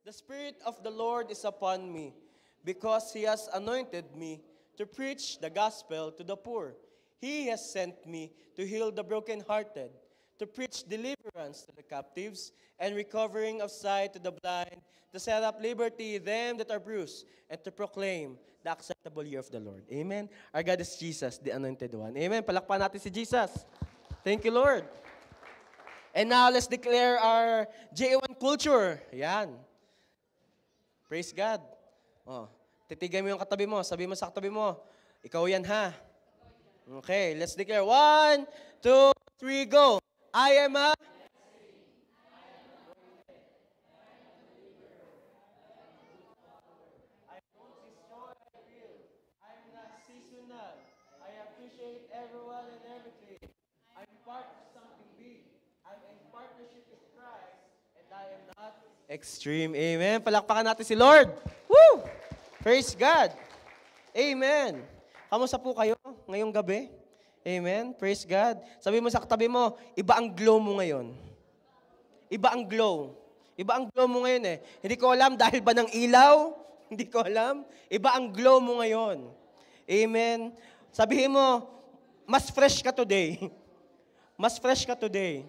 The Spirit of the Lord is upon me, because He has anointed me to preach the gospel to the poor. He has sent me to heal the brokenhearted, to preach deliverance to the captives, and recovering of sight to the blind, to set up liberty them that are bruised, and to proclaim the acceptable year of the Lord. Amen. Our God is Jesus, the Anointed One. Amen. Palakpan natin si Jesus. Thank you, Lord. And now, let's declare our J1 culture. Yan. Praise God. Oh, titigay mo yung katabi mo. Sabi mo sa katabi mo, ikaw yan ha. Okay, let's declare. 1, 2, 3, go. I am a... I don't destroy, I build. I'm not seasonal. I appreciate everyone and everything. I'm part of something big. I'm in partnership with Christ, and I am not extreme. Amen. Palakpakan natin si Lord. Woo! Praise God. Amen. Kamusta po kayo ngayong gabi? Amen. Praise God. Sabi mo sa katabi mo, iba ang glow mo ngayon. Iba ang glow. Iba ang glow mo ngayon eh. Hindi ko alam dahil ba ng ilaw? Hindi ko alam. Iba ang glow mo ngayon. Amen. Sabihin mo, mas fresh ka today. Mas fresh ka today.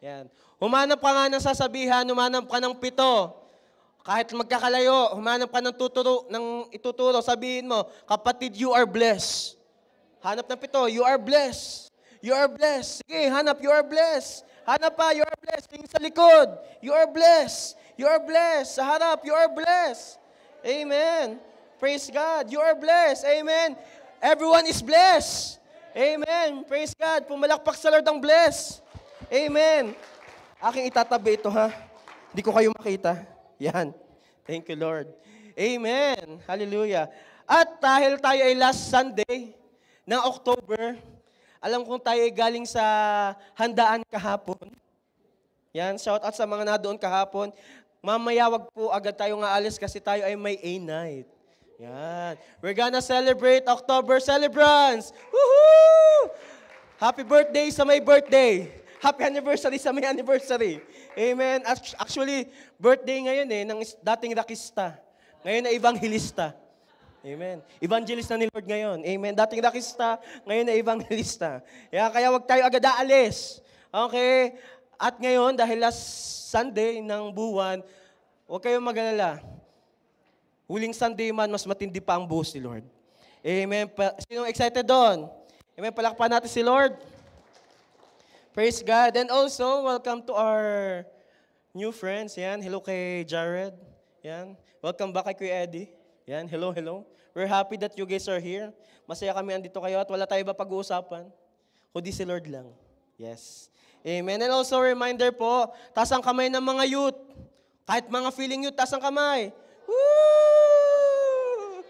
Yan. Humanap ka nga ng sasabihan, humanap ka ng pito. Kahit magkakalayo, humanap ka ng ituturo, sabihin mo, kapatid, you are blessed. Hanap ng pito, you are blessed. You are blessed. Sige, hanap, you are blessed. Hanap pa, you are blessed. Tingin sa likod, you are blessed. You are blessed. Sa harap, you are blessed. Amen. Praise God. You are blessed. Amen. Everyone is blessed. Amen. Praise God. Pumalakpak sa Lord ang blessed. Amen. Aking itatabi ito ha. Hindi ko kayo makita. Yan. Thank you, Lord. Amen. Hallelujah. At dahil tayo ay last Sunday ng October, alam kong tayo ay galing sa handaan kahapon. Yan, shout out sa mga nadoon kahapon. Mamaya wag po agad tayo nga alis kasi tayo ay may A-night. Yan. We're gonna celebrate October celebrants. Woohoo! Happy birthday sa may birthday. Happy anniversary sa may anniversary. Amen. Actually, birthday ngayon ng dating rakista. Ngayon ay evangelista. Amen. Evangelist na ni Lord ngayon. Amen. Dating rakista, ngayon ay evangelista. Kaya wag tayo agad aalis. Okay? At ngayon, dahil last Sunday ng buwan, huwag kayong mag-alala. Huling Sunday man, mas matindi pa ang buhos ni Lord. Amen. Sino excited doon? Amen. Palakpan natin si Lord. Praise God. And also, welcome to our new friends. Yan. Hello kay Jared. Yan. Welcome back kay Kuya Eddie. Yan. Hello, hello. We're happy that you guys are here. Masaya kami andito kayo at wala tayo ba pag-uusapan? Kundi si Lord lang. Yes. Amen. And also, reminder po, taas ang kamay ng mga youth. Kahit mga feeling youth, taas ang kamay. Woo!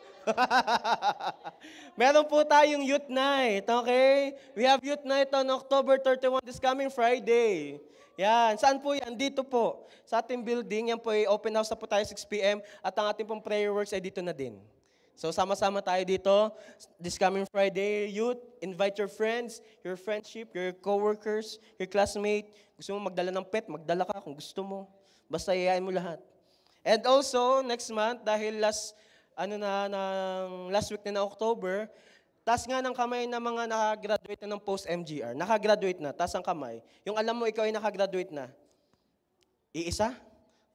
Meron po tayong youth night, okay? We have youth night on October 31, this coming Friday. Yan. Saan po yan? Dito po. Sa ating building, yan po ay open house na po tayo 6 p.m. At ang ating pong prayer works ay dito na din. So, sama-sama tayo dito. This coming Friday, youth, invite your friends, your friendship, your coworkers, your classmate. Gusto mo magdala ng pet, magdala ka kung gusto mo. Basta iyayain mo lahat. And also, next month, dahil last week na October, taas nga ng kamay ng mga nakagraduate na ng post-MGR. Nakagraduate na, taas ang kamay. Yung alam mo, ikaw ay nakagraduate na. Iisa?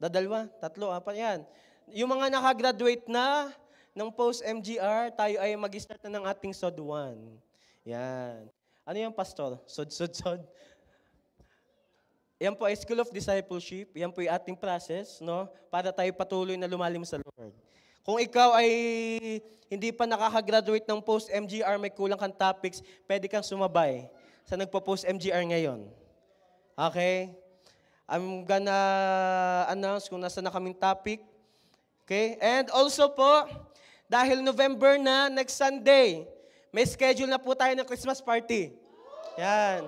Dadalwa? Tatlo? Apat? Yan. Yung mga nakagraduate na ng post-MGR, tayo ay mag-start na ng ating SOD 1. Yan. Ano yan, Pastor? SOD. Yan po ay School of Discipleship. Yan po ay ating process, no? Para tayo patuloy na lumalim sa Lord. Kung ikaw ay hindi pa nakakagraduate ng post-MGR, may kulang kang topics, pwede kang sumabay sa nagpo-post-MGR ngayon. Okay? I'm gonna announce kung nasa na kaming topic. Okay? And also po, dahil November na, next Sunday, may schedule na po tayo ng Christmas party. Yan.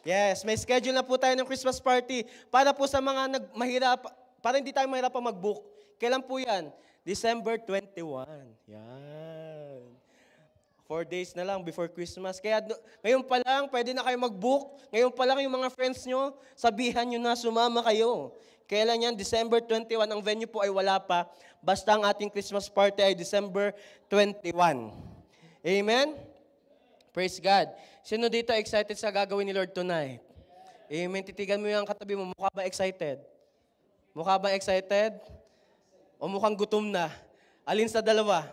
Yes, may schedule na po tayo ng Christmas party para po sa mga mahirap, para hindi tayo mahirap pa mag-book. Kailan po yan? December 21. Yan. 4 days na lang before Christmas. Kaya ngayon pa lang, pwede na kayo mag-book. Ngayon pa lang yung mga friends nyo, sabihan nyo na sumama kayo. Kailan yan? December 21. Ang venue po ay wala pa. Basta ang ating Christmas party ay December 21. Amen? Praise God. Sino dito excited sa gagawin ni Lord tonight? Amen. Titigan mo yung katabi mo. Mukha ba excited? Mukha ba excited? O mukhang gutom na? Alin sa dalawa?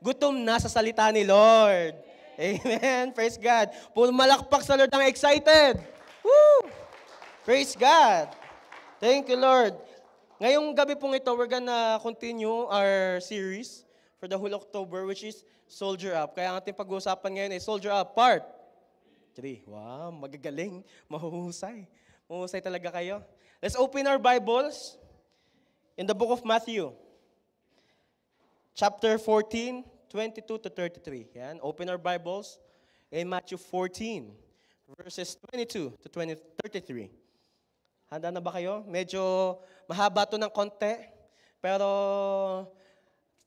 Gutom na sa salita ni Lord. Amen. Praise God. Pumalakpak sa Lord ang excited. Woo! Praise God. Thank you, Lord. Ngayong gabi pong ito, we're gonna continue our series for the whole October, which is Soldier Up. Kaya ang ating pag-uusapan ngayon ay Soldier Up Part 3. Wow, magagaling. Mahuhusay. Mahuhusay talaga kayo. Let's open our Bibles in the book of Matthew. Chapter 14, 22 to 33. Yan, open our Bibles in Matthew 14, verses 22 to 33. Handa na ba kayo? Medyo mahaba to ng konti, pero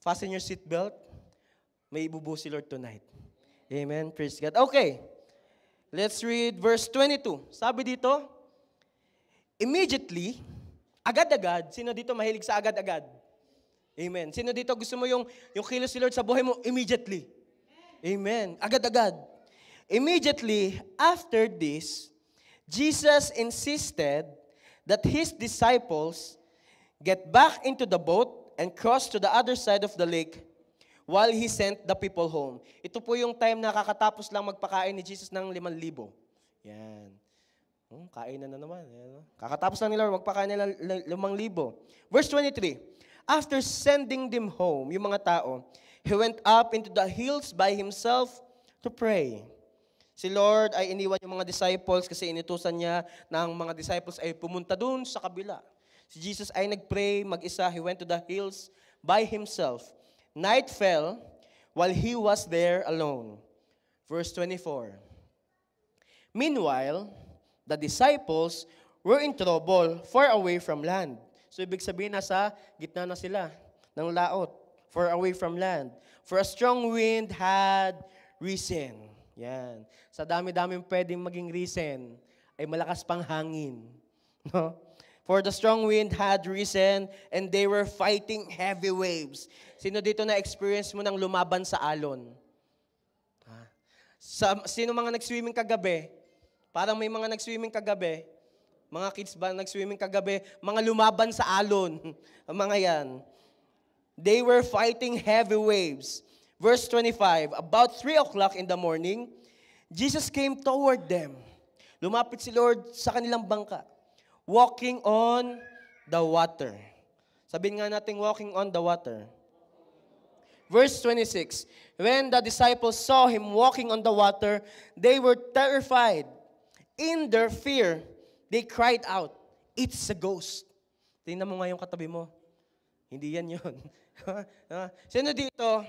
fasten your seatbelt. May ibubuo si Lord tonight. Amen. Praise God. Okay. Let's read verse 22. Sabi dito, immediately, agad-agad, sino dito mahilig sa agad-agad? Amen. Sino dito gusto mo yung kilos si Lord sa buhay mo? Immediately. Amen. Agad-agad. Immediately, after this, Jesus insisted that his disciples get back into the boat and cross to the other side of the lake while he sent the people home. Ito po yung time na kakatapos lang magpakain ni Jesus ng 5,000. Yan. Kain na naman. Yan. Kakatapos lang nila magpakain nila 5,000. Verse 23. After sending them home, yung mga tao, he went up into the hills by himself to pray. Si Lord ay iniwan yung mga disciples kasi inutusan niya na ang mga disciples ay pumunta dun sa kabila. Si Jesus ay nagpray mag-isa. He went to the hills by himself. Night fell while he was there alone. Verse 24. Meanwhile, the disciples were in trouble far away from land. So ibig sabihin nasa gitna na sila ng laot, far away from land. For a strong wind had risen. Yan. Sa dami-daming pwedeng maging reason, ay malakas pang hangin. No? For the strong wind had risen, and they were fighting heavy waves. Sino dito na-experience mo ng lumaban sa alon? Sino mga nag-swimming kagabi? Parang may mga nag-swimming kagabi. Mga kids ba nag-swimming kagabi? Mga lumaban sa alon. Ang mga yan. They were fighting heavy waves. Verse 25, about 3 o'clock in the morning, Jesus came toward them. Lumapit si Lord sa kanilang bangka, walking on the water. Sabihin nga natin, walking on the water. Verse 26, when the disciples saw him walking on the water, they were terrified. In their fear, they cried out, "It's a ghost." Tingnan mo nga yung katabi mo. Hindi yan yun. Sino dito,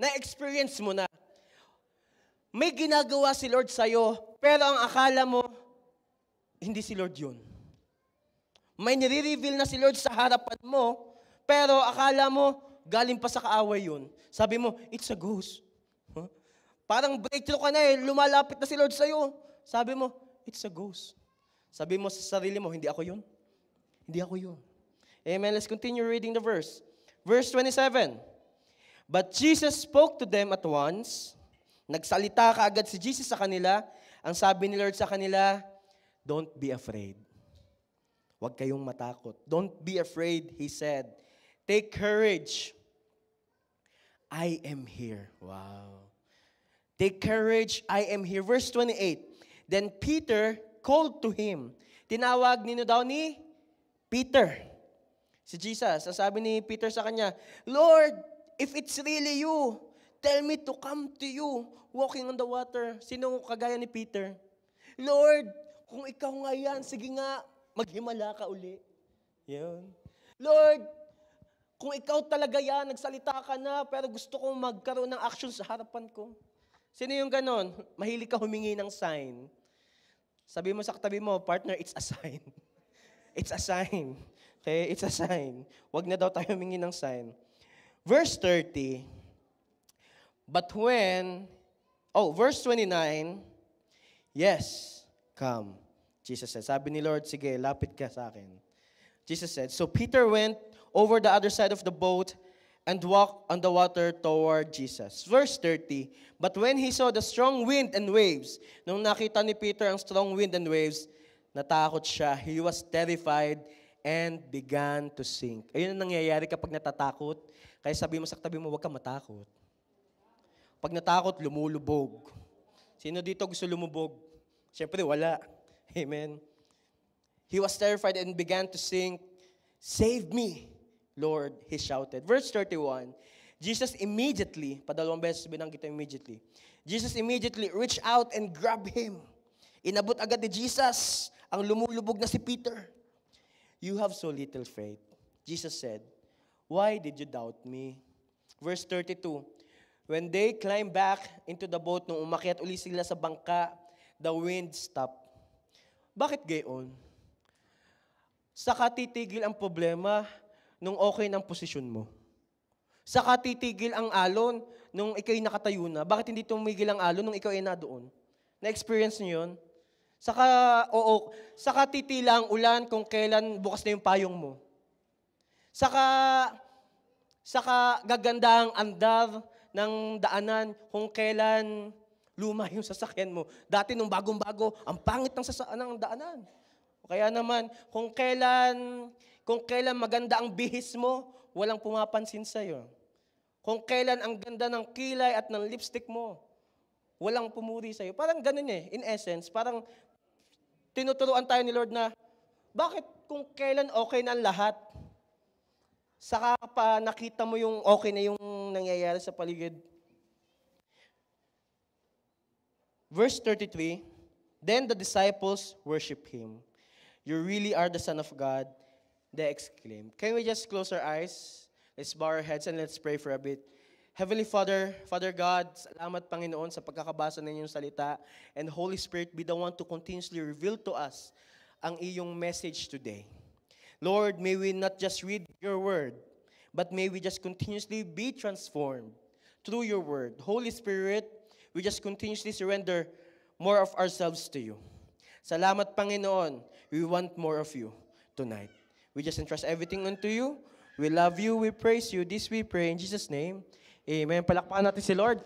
na-experience mo na, may ginagawa si Lord sa'yo, pero ang akala mo, hindi si Lord yun. May nire-reveal na si Lord sa harapan mo, pero akala mo, galing pa sa kaaway yun. Sabi mo, it's a ghost. Huh? Parang breakthrough ka na lumalapit na si Lord sa'yo. Sabi mo, it's a ghost. Sabi mo sa sarili mo, hindi ako yun. Hindi ako yun. Amen. Let's continue reading the verse. Verse 27. But Jesus spoke to them at once. Nagsalita kaagad si Jesus sa kanila. Ang sabi ni Lord sa kanila, don't be afraid. Huwag kayong matakot. Don't be afraid, he said. Take courage. I am here. Wow. Take courage, I am here. Verse 28. Then Peter called to him. Tinawag nino daw ni Peter. Si Jesus, ang sabi ni Peter sa kanya, Lord, if it's really you, tell me to come to you, walking on the water. Sino kagaya ni Peter? Lord, kung ikaw nga yan, sige nga, maghimala ka uli. Yun. Lord, kung ikaw talaga yan, nagsalita ka na, pero gusto kong magkaroon ng action sa harapan ko. Sino yung ganon? Mahilig ka humingi ng sign. Sabi mo sa katabi mo, partner, it's a sign. It's a sign. Okay, it's a sign. Huwag na daw tayo humingi ng sign. Verse 30, verse 29, yes, come. Jesus said, sabi ni Lord, sige, lapit ka sa akin. Jesus said, so Peter went over the other side of the boat and walked on the water toward Jesus. Verse 30, but when he saw the strong wind and waves, nung nakita ni Peter ang strong wind and waves, natakot siya. He was terrified and began to sink. Ayun ang nangyayari kapag natatakot. Kaya sabi mo sa katabi mo, huwag ka matakot. Pag natakot, lumulubog. Sino dito gusto lumubog? Siyempre, wala. Amen. He was terrified and began to sing, "Save me, Lord," he shouted. Verse 31, Jesus immediately, padalawang beses binanggit immediately, Jesus immediately reached out and grabbed him. Inabot agad ni Jesus ang lumulubog na si Peter. You have so little faith. Jesus said, why did you doubt me? Verse 32, when they climbed back into the boat, nung umakyat uli sila sa bangka, the wind stopped. Bakit gayon? Saka titigil ang problema nung okay ng posisyon mo. Saka titigil ang alon nung ikaw'y nakatayo na. Bakit hindi tumigil ang alon nung ikaw ay na doon? Na-experience niyo yun? Saka titila ang ulan kung kailan bukas na yung payong mo. Saka gaganda ang andar ng daanan kung kailan luma yung sasakyan mo. Dati nung bagong-bago, ang pangit ng daanan. Kaya naman, kung kailan maganda ang bihis mo, walang pumapansin sa'yo. Kung kailan ang ganda ng kilay at ng lipstick mo, walang pumuri sa'yo. Parang ganun in essence, parang tinuturuan tayo ni Lord na, bakit kung kailan okay na ang lahat, saka pa nakita mo yung okay na yung nangyayari sa paligid. Verse 33, then the disciples worship Him. You really are the Son of God, they exclaimed. Can we just close our eyes? Let's bow our heads and let's pray for a bit. Heavenly Father, Father God, salamat Panginoon sa pagkakabasa ng iyong salita. And Holy Spirit, be the one to continuously reveal to us ang iyong message today. Lord, may we not just read your word, but may we just continuously be transformed through your word. Holy Spirit, we just continuously surrender more of ourselves to you. Salamat, Panginoon. We want more of you tonight. We just entrust everything unto you. We love you. We praise you. This we pray in Jesus' name. Amen. Palakpakan natin si Lord.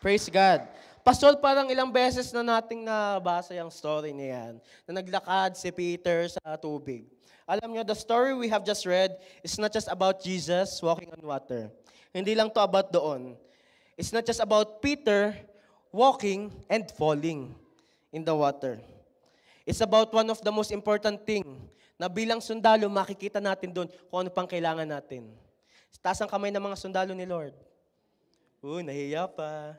Praise God. Pastor, parang ilang beses na nating nabasa yung story niyan, na naglakad si Peter sa tubig. Alam niyo, the story we have just read is not just about Jesus walking on water. Hindi lang to about doon. It's not just about Peter walking and falling in the water. It's about one of the most important thing na bilang sundalo, makikita natin doon kung ano pang kailangan natin. Taas ang kamay ng mga sundalo ni Lord. Nahiya pa.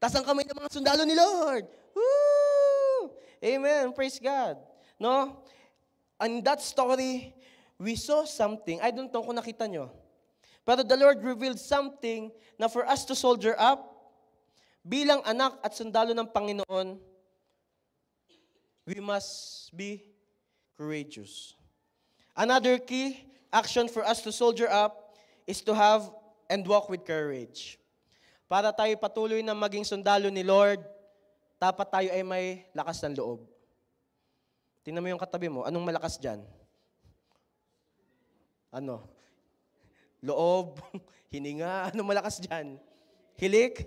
Taas ang kamay ng mga sundalo ni Lord. Woo! Amen. Praise God. No? In that story, we saw something. I don't know kung nakita nyo. Pero the Lord revealed something na for us to soldier up, bilang anak at sundalo ng Panginoon, we must be courageous. Another key action for us to soldier up is to have and walk with courage. Para tayo patuloy na maging sundalo ni Lord, dapat tayo ay may lakas ng loob. Tingnan mo yung katabi mo, anong malakas dyan? Ano? Loob, hininga, anong malakas dyan? Hilik?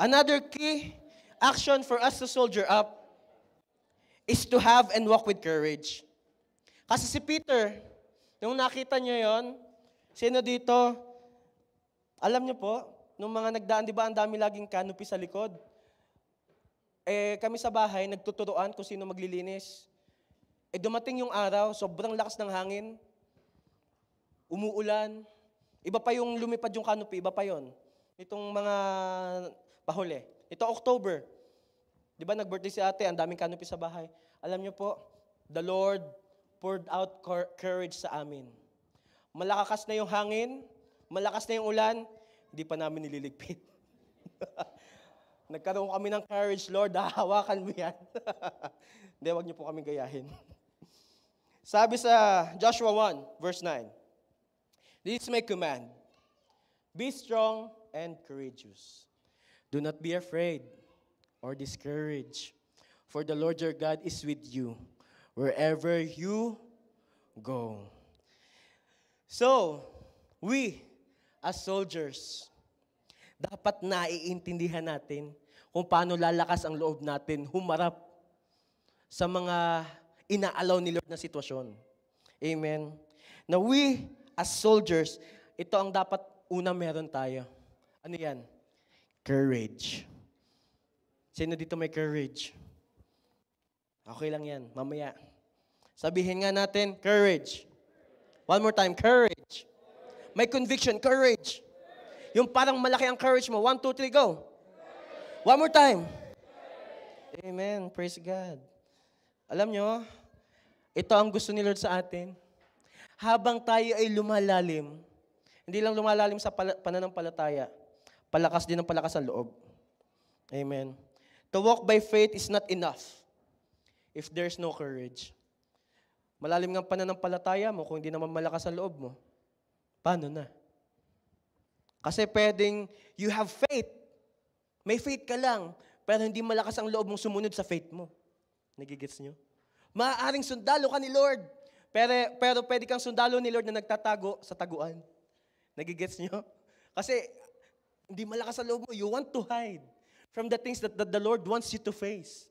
Another key action for us to soldier up is to have and walk with courage. Kasi si Peter, nung nakita niyo yon, sino dito, alam niyo po, nung mga nagdaan, di ba, ang dami laging canopy sa likod? Kami sa bahay, nagtuturoan kung sino maglilinis. Dumating yung araw, sobrang lakas ng hangin, umuulan, iba pa yung lumipad yung canopy, iba pa yon. Itong mga pahuli. Ito October. Di ba, nag-birthday si ate, ang daming canopy sa bahay. Alam niyo po, the Lord poured out courage sa amin. Malakakas na yung hangin, malakas na yung ulan, hindi pa namin nililigpit. Nagkaroon kami ng courage, Lord, hahawakan mo yan. Hindi, wag niyo po kami gayahin. Sabi sa Joshua 1, verse 9, this is my command, be strong and courageous. Do not be afraid or discouraged, for the Lord your God is with you wherever you go. So, we, as soldiers, dapat naiintindihan natin kung paano lalakas ang loob natin humarap sa mga inaalaw ni Lord na sitwasyon. Amen. Now we, as soldiers, ito ang dapat unang meron tayo. Ano yan? Courage. Sino dito may courage? Okay lang yan, mamaya. Sabihin nga natin, courage. One more time, courage. May conviction, courage. Yung parang malaki ang courage mo. 1, 2, 3, go. One more time. Amen. Praise God. Alam nyo, ito ang gusto ni Lord sa atin. Habang tayo ay lumalalim, hindi lang lumalalim sa pananampalataya, palakas din ang palakas ang loob. Amen. To walk by faith is not enough if there's no courage. Malalim ng pananampalataya mo kung hindi naman malakas ang loob mo. Paano na? Kasi pwedeng you have faith. May faith ka lang, pero hindi malakas ang loob mong sumunod sa faith mo. Nagigets nyo? Maaaring sundalo ka ni Lord, pero pwede kang sundalo ni Lord na nagtatago sa taguan. Nagigets nyo? Kasi hindi malakas ang loob mo. You want to hide from the things that the Lord wants you to face.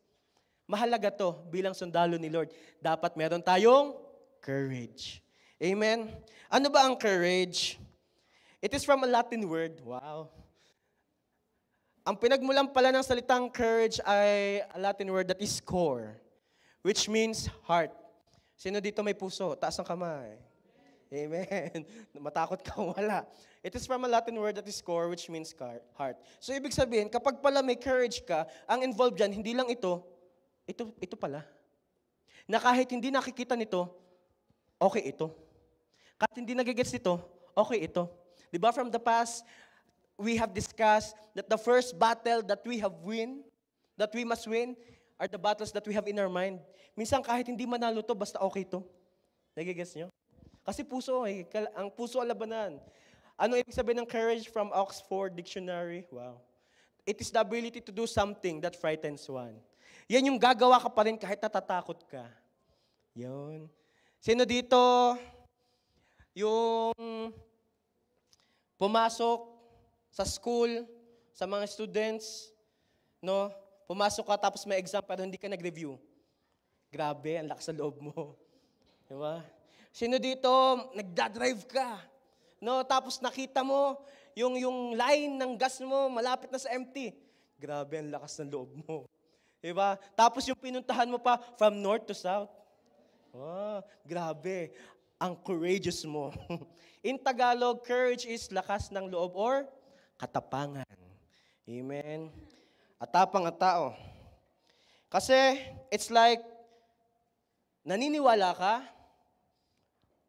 Mahalaga to bilang sundalo ni Lord. Dapat meron tayong courage. Amen? Ano ba ang courage? It is from a Latin word. Wow. Ang pinagmulan pala ng salitang courage ay a Latin word that is core, which means heart. Sino dito may puso? Taas ang kamay. Amen. Matakot ka, wala. It is from a Latin word that is core, which means heart. So, ibig sabihin, kapag pala may courage ka, ang involved dyan, hindi lang ito pala. Na kahit hindi nakikita nito, okay ito. Kahit hindi nagigets nito, okay ito. Diba from the past, we have discussed that the first battle that we must win, are the battles that we have in our mind. Minsan kahit hindi manalo to, basta okay to. Nagigets nyo? Kasi puso ang puso ang labanan. Ano ibig sabihin ng courage from Oxford Dictionary? Wow. It is the ability to do something that frightens one. Yan yung gagawa ka pa rin kahit natatakot ka. Yun. Sino dito yung pumasok sa school, sa mga students, no? Pumasok ka tapos may exam pero hindi ka nag-review. Grabe, ang lakas sa loob mo. Diba? Sino dito, nagdadrive ka, no? Tapos nakita mo, yung line ng gas mo, malapit na sa empty. Grabe, ang lakas ng loob mo. Diba? Tapos yung pinuntahan mo pa, from north to south. Oh, grabe, ang courageous mo. In Tagalog, courage is lakas ng loob or katapangan. Amen. Atapang ang tao. Kasi, it's like, naniniwala ka,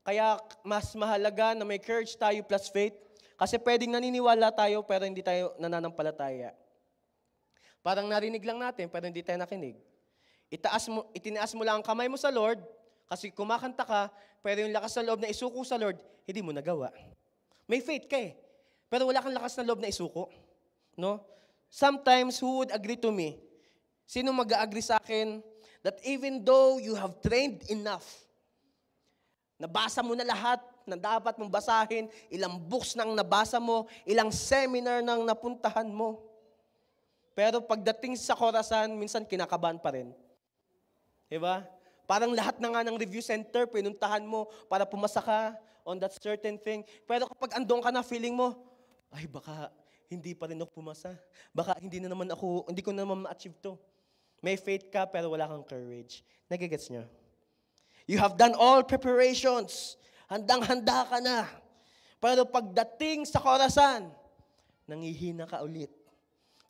kaya mas mahalaga na may courage tayo plus faith, kasi pwedeng naniniwala tayo pero hindi tayo nananampalataya. Parang narinig lang natin pero hindi tayo nakinig. Itinaas mo lang ang kamay mo sa Lord, kasi kumakanta ka, pero yung lakas ng loob na isuko sa Lord, hindi mo nagawa. May faith ka eh, pero wala kang lakas ng loob na isuko. No? Sometimes, who would agree to me? Sino mag-agree sa akin that even though you have trained enough, nabasa mo na lahat na dapat mong basahin, ilang books nang nabasa mo, ilang seminar nang napuntahan mo, pero pagdating sa korasan, minsan kinakabahan pa rin. Diba? Parang lahat na nga ng review center, pinuntahan mo para pumasa ka on that certain thing. Pero kapag andun ka na, feeling mo, ay baka hindi pa rin ako pumasa. Baka hindi ko na naman ma-achieve to. May faith ka pero wala kang courage. Nagigets nyo? You have done all preparations. Handang-handa ka na. Pero pagdating sa korasan, nangihina ka ulit.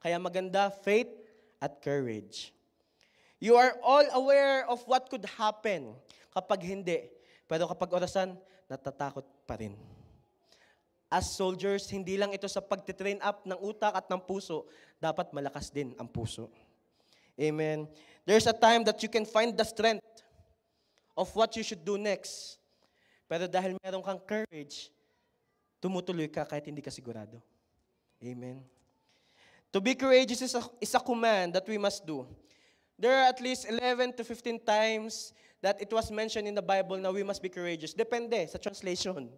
Kaya maganda, faith at courage. You are all aware of what could happen kapag hindi. Pero kapag orasan, natatakot pa rin. As soldiers, hindi lang ito sa pagtitrain up ng utak at ng puso, dapat malakas din ang puso. Amen. There's a time that you can find the strength of what you should do next. Pero dahil meron kang courage, tumutuloy ka kahit hindi ka sigurado. Amen. To be courageous is a command that we must do. There are at least 11 to 15 times that it was mentioned in the Bible na we must be courageous? Depende sa translation.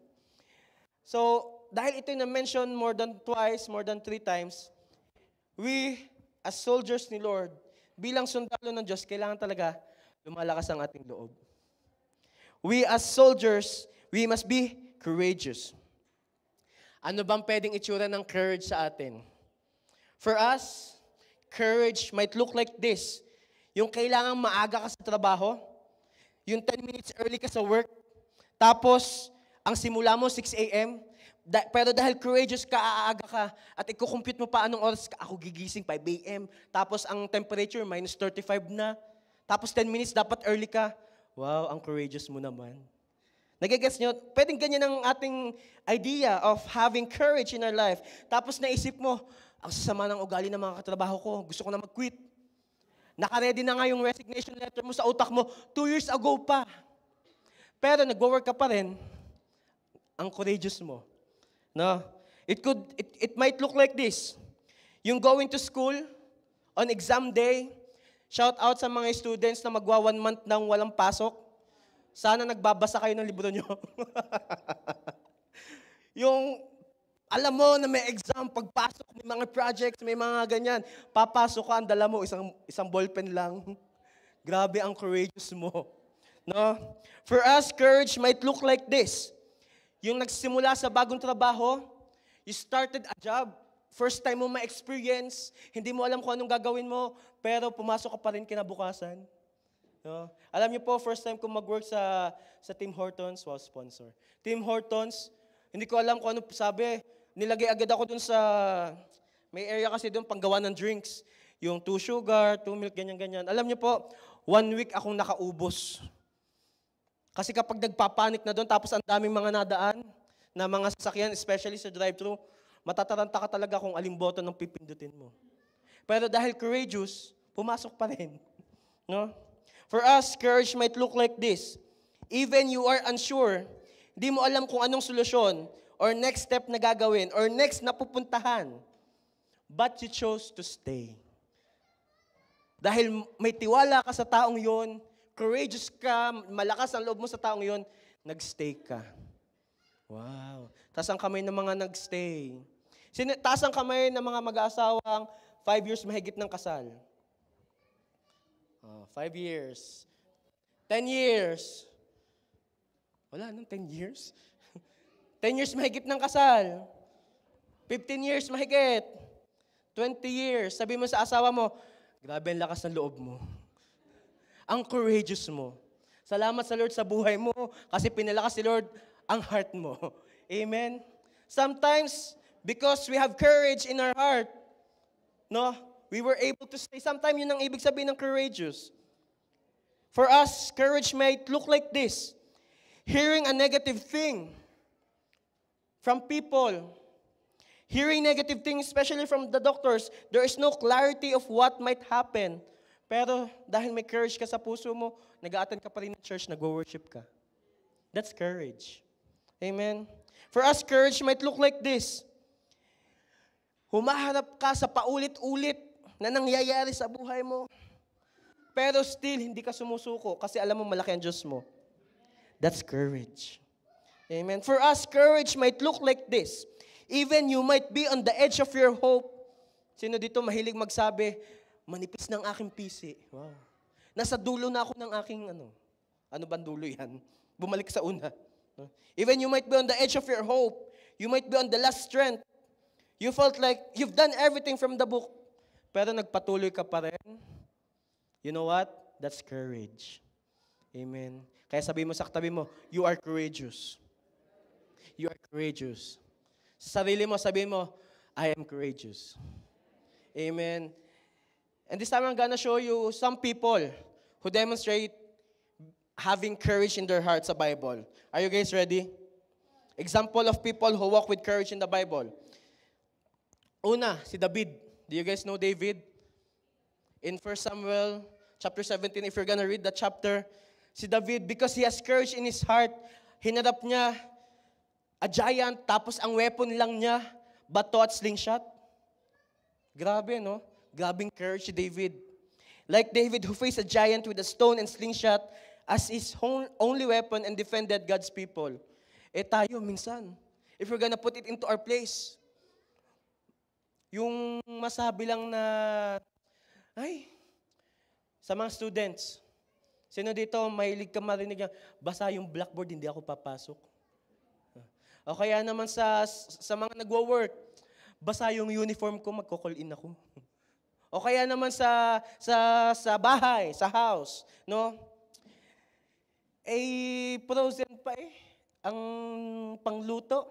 So, dahil ito na-mention more than twice, more than 3 times, we, as soldiers ni Lord, bilang sundalo ng Diyos, kailangan talaga lumalakas ang ating loob. We as soldiers, we must be courageous. Ano bang pwedeng itsura ng courage sa atin? For us, courage might look like this. Yung kailangan maaga ka sa trabaho, yung 10 minutes early ka sa work, tapos ang simula mo 6 a.m., pero dahil courageous ka, aaga ka, at i-compute mo pa anong oras ka, ako gigising 5 a.m., tapos ang temperature minus 35 na, tapos 10 minutes dapat early ka. Wow, ang courageous mo naman. Nagigets nyo? Pwedeng ganyan ang ating idea of having courage in our life. Tapos naisip mo, ang sasama ng ugali ng mga katrabaho ko, gusto ko na mag-quit. Naka-ready na nga yung resignation letter mo sa utak mo, 2 years ago pa. Pero nag-work ka pa rin, ang courageous mo. No? It might look like this. Yung going to school, on exam day, shout out sa mga students na magwa 1 month nang walang pasok. Sana nagbabasa kayo ng libro nyo. Yung, alam mo na may exam, pagpasok, may mga projects, may mga ganyan. Papasok ka, ang dala mo, isang ballpen lang. Grabe ang courageous mo. No? For us, courage might look like this. Yung nagsimula sa bagong trabaho, you started a job, first time mo ma-experience, hindi mo alam kung anong gagawin mo, pero pumasok ka pa rin kinabukasan. No? Alam niyo po, first time ko mag-work sa Tim Hortons, wow, sponsor. Tim Hortons, hindi ko alam kung ano sabi. Nilagay agad ako dun sa, may area kasi dun, panggawa ng drinks. Yung 2 sugar, 2 milk, ganyan-ganyan. Alam niyo po, 1 week akong nakaubos. Kasi kapag nagpapanik na doon, tapos ang daming mga nadaan na mga sasakyan, especially sa drive-thru, matataranta ka talaga kung aling button ng pipindutin mo. Pero dahil courageous, pumasok pa rin. No? For us, courage might look like this. Even you are unsure, di mo alam kung anong solusyon, or next step na gagawin, or next na pupuntahan, but you chose to stay. Dahil may tiwala ka sa taong yon, courageous ka, malakas ang loob mo sa taong yon, nagstay ka. Wow. Taas ang kamay ng mga nagstay. Taas ang kamay ng mga mag-aasawang 5 years mahigit ng kasal. 5 years. 10 years. Wala nang 10 years. 10 years mahigit ng kasal. 15 years mahigit. 20 years. Sabi mo sa asawa mo, grabe ang lakas ng loob mo. Ang courageous mo. Salamat sa Lord sa buhay mo kasi pinalakas si Lord ang heart mo. Amen? Sometimes, because we have courage in our heart, no, we were able to stay. Sometimes yun ang ibig sabihin ng courageous. For us, courage might look like this. Hearing a negative thing from people. Hearing negative things, especially from the doctors, there is no clarity of what might happen. Pero dahil may courage ka sa puso mo, nag-a-attend ka pa rin ng church, nag-worship ka. That's courage. Amen? For us, courage might look like this. Humaharap ka sa paulit-ulit na nangyayari sa buhay mo. Pero still, hindi ka sumusuko kasi alam mo malaki ang Diyos mo. That's courage. Amen? For us, courage might look like this. Even you might be on the edge of your hope. Sino dito mahilig magsabi, manipis ng aking pisi. Wow. Nasa dulo na ako ng aking ano bang dulo yan? Bumalik sa una. Even you might be on the edge of your hope. You might be on the last strength. You felt like you've done everything from the book. Pero nagpatuloy ka pa rin. You know what? That's courage. Amen. Kaya sabi mo sa katabi mo, you are courageous. You are courageous. Sa sarili mo, sabi mo, I am courageous. Amen. And this time I'm gonna show you some people who demonstrate having courage in their hearts sa Bible. Are you guys ready? Example of people who walk with courage in the Bible. Una, si David. Do you guys know David? In 1 Samuel chapter 17, if you're gonna read that chapter, si David, because he has courage in his heart, hinarap niya a giant, tapos ang weapon lang niya, bato at slingshot. Grabe, no? Grabing courage si David. Like David who faced a giant with a stone and slingshot, as his only weapon and defended God's people. Tayo minsan, if we're gonna put it into our place, yung masabi lang na, sa mga students, sino dito, mahilig ka marinig niya, basa yung blackboard, hindi ako papasok. O kaya naman sa mga nagwo-work, basa yung uniform ko, magko-call in ako. O kaya naman sa bahay, sa house, no? Frozen pa ang pangluto.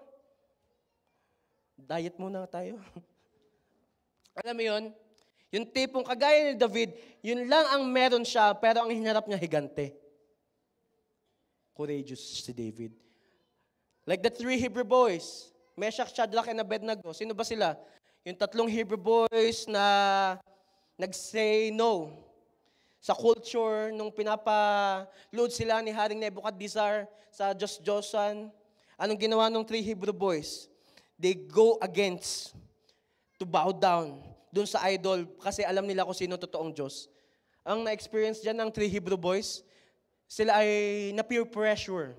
Diet muna tayo. Alam mo yun? Yung tipong kagaya ni David, yun lang ang meron siya, pero ang hinarap niya higante. Courageous si David. Like the 3 Hebrew boys, Meshach, Shadrach, and Abednego. Sino ba sila? Yung 3 Hebrew boys na nag-say no sa culture nung pinapa-load sila ni Haring Nebuchadnezzar sa Diyos-Diyosan. Anong ginawa ng 3 Hebrew boys? They go against to bow down dun sa idol kasi alam nila kung sino totoong Diyos. Ang na-experience dyan ng 3 Hebrew boys, sila ay na-peer pressure.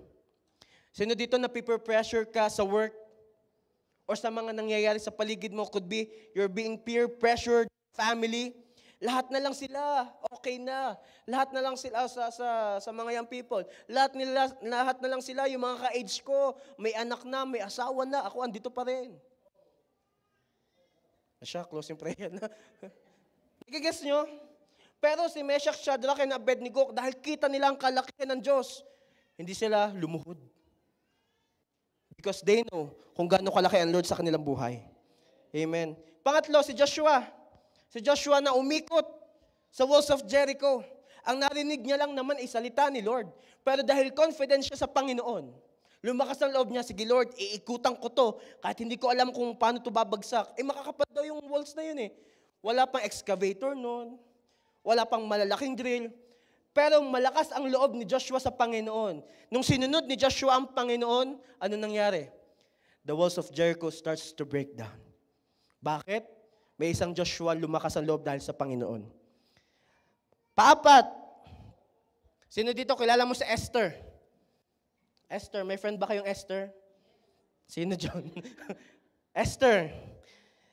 Sino dito na-peer pressure ka sa work or sa mga nangyayari sa paligid mo? Could be you're being peer pressured, family. Lahat na lang sila, okay na. Lahat na lang sila sa mga young people. Lahat na lang sila, yung mga ka-age ko, may anak na, may asawa na, ako andito pa rin. Siya, closing prayer na. Nagigets nyo? Pero si Meshach, Shadrach, and Abednego, dahil kita nila ang kalakihan ng Diyos, hindi sila lumuhod. Because they know kung gaano kalaki ang Lord sa kanilang buhay. Amen. Pangatlo, si Joshua. Si Joshua na umikot sa walls of Jericho. Ang narinig niya lang naman ay salita ni Lord. Pero dahil confident siya sa Panginoon, lumakas ang loob niya, sige Lord, iikutan ko to. Kahit hindi ko alam kung paano to babagsak. Makakapal daw yung walls na yun . Wala pang excavator noon. Wala pang malalaking drill. Pero malakas ang loob ni Joshua sa Panginoon. Nung sinunod ni Joshua ang Panginoon, ano nangyari? The walls of Jericho starts to break down. Bakit? May isang Joshua lumakas ang loob dahil sa Panginoon. Paapat, sino dito kilala mo si Esther? Esther, may friend ba kayong Esther? Sino John? Esther.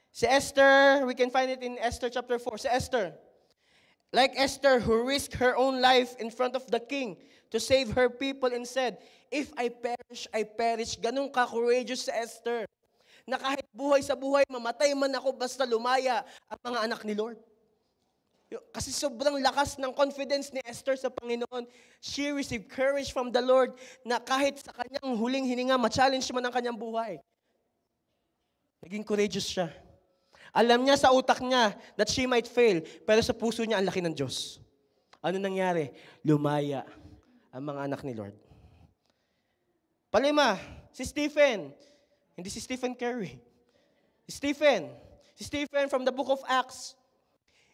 Si Esther, we can find it in Esther chapter 4. Si Esther. Like Esther who risked her own life in front of the king to save her people and said, if I perish, I perish. Ganun ka-courageous si Esther. Na kahit buhay sa buhay, mamatay man ako basta lumaya ang mga anak ni Lord. Kasi sobrang lakas ng confidence ni Esther sa Panginoon. She received courage from the Lord na kahit sa kanyang huling hininga, ma-challenge man ang kanyang buhay. Naging courageous siya. Alam niya sa utak niya that she might fail, pero sa puso niya ang laki ng Diyos. Ano nangyari? Lumaya ang mga anak ni Lord. Palima, si Stephen. Hindi si Stephen Curry. Stephen from the book of Acts.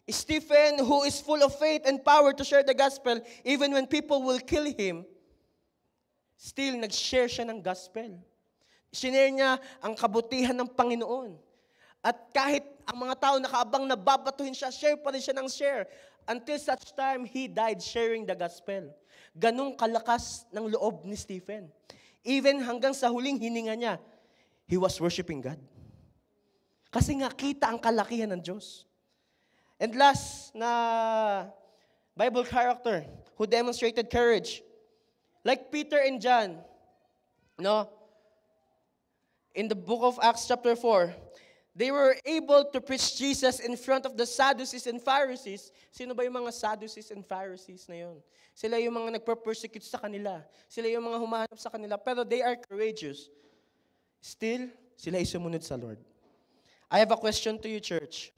Stephen, who is full of faith and power to share the gospel, even when people will kill him, still nag-share siya ng gospel. Sinare niya ang kabutihan ng Panginoon. At kahit ang mga tao nakaabang na babatuhin siya, share pa rin siya ng share. Until such time, he died sharing the gospel. Ganong kalakas ng loob ni Stephen. Even hanggang sa huling hininga niya, he was worshiping God. Kasi nga, kita ang kalakihan ng Diyos. And last na Bible character who demonstrated courage. Like Peter and John, no? In the book of Acts chapter 4, they were able to preach Jesus in front of the Sadducees and Pharisees. Sino ba yung mga Sadducees and Pharisees na yun? Sila yung mga nagper-persecute sa kanila. Sila yung mga humahanap sa kanila. Pero they are courageous. Still, sila ay sumunod sa Lord. I have a question to you, church.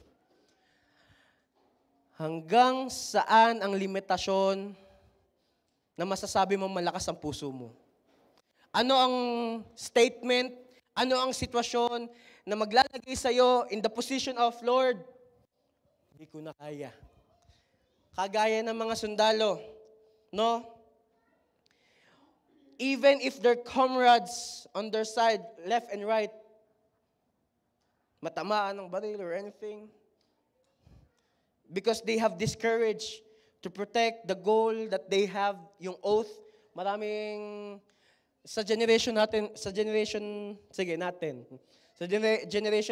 Hanggang saan ang limitasyon na masasabi mo malakas ang puso mo? Ano ang statement, ano ang sitwasyon na maglalagay sa'yo in the position of, Lord, hindi ko na kaya. Kagaya ng mga sundalo, no? Even if their comrades on their side, left and right, matamaan ng baril or anything, because they have this courage to protect the goal that they have, yung oath. Maraming, sa generation natin, sa generation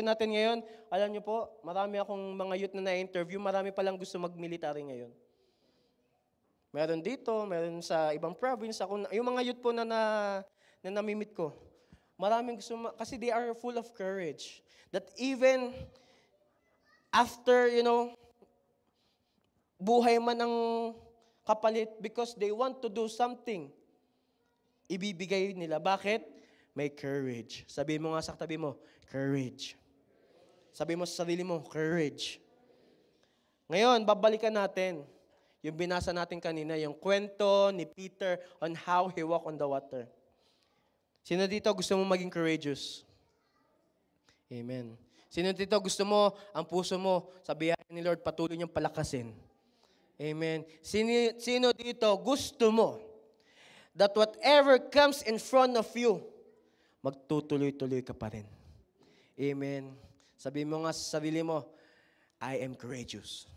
natin ngayon, alam niyo po, marami akong mga youth na na-interview, marami palang gusto mag-military ngayon. Meron dito, meron sa ibang province. Yung mga youth po na namimit ko, maraming gusto, kasi they are full of courage. That even after, buhay man ang kapalit, because they want to do something, ibibigay nila. Bakit? May courage. Sabi mo nga sa katabi mo, courage. Sabi mo sa sarili mo, courage. Ngayon, babalikan natin yung binasa natin kanina, yung kwento ni Peter on how he walked on the water. Sino dito gusto mo maging courageous? Amen. Sino dito gusto mo, ang puso mo, sabihan ni Lord, patuloy niyang palakasin? Amen. Sino dito gusto mo that whatever comes in front of you, magtutuloy-tuloy ka pa rin? Amen. Sabi mo nga sa sarili mo, I am courageous.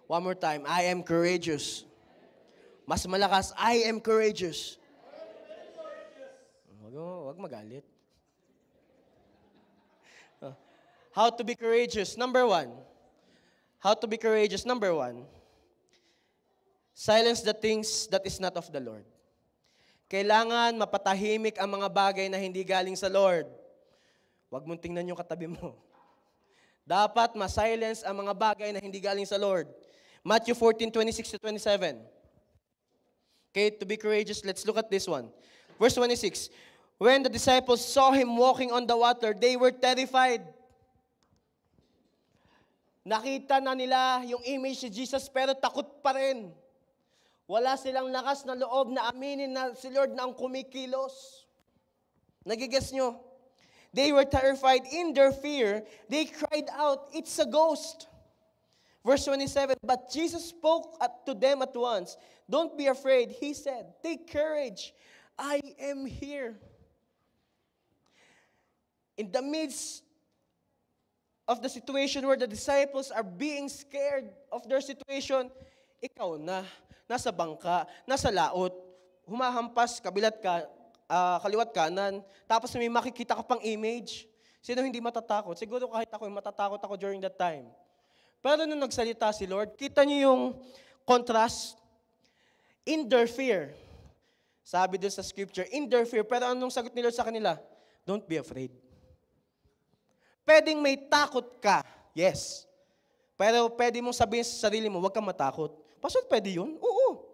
One more time, I am courageous. Mas malakas, I am courageous. Huwag magalit. How to be courageous? Number 1. How to be courageous? Number 1. Silence the things that is not of the Lord. Kailangan mapatahimik ang mga bagay na hindi galing sa Lord. Huwag mong tingnan yung katabi mo. Dapat ma-silence ang mga bagay na hindi galing sa Lord. Matthew 14:26-27. Okay, to be courageous, let's look at this one. Verse 26. When the disciples saw him walking on the water, they were terrified. Nakita na nila yung image ni Jesus, pero takot pa rin. Wala silang lakas na loob na aminin na si Lord na ang kumikilos. Nagigets nyo? They were terrified. In their fear, they cried out, "It's a ghost." Verse 27, but Jesus spoke to them at once. Don't be afraid, he said. Take courage. I am here. In the midst of the situation where the disciples are being scared of their situation, ikaw na, nasa bangka, nasa laot, humahampas, kaliwat kanan, tapos may makikita ka pang image. Sino hindi matatakot? Siguro kahit ako, matatakot ako during that time. Pero nung nagsalita si Lord, kita niyo yung contrast. In their fear. Sabi dun sa scripture, in their fear. Pero anong sagot ni Lord sa kanila? Don't be afraid. Pwedeng may takot ka. Yes. Pero pwede mong sabihin sa sarili mo, huwag kang matakot. Pastor, pwede yun? Oo.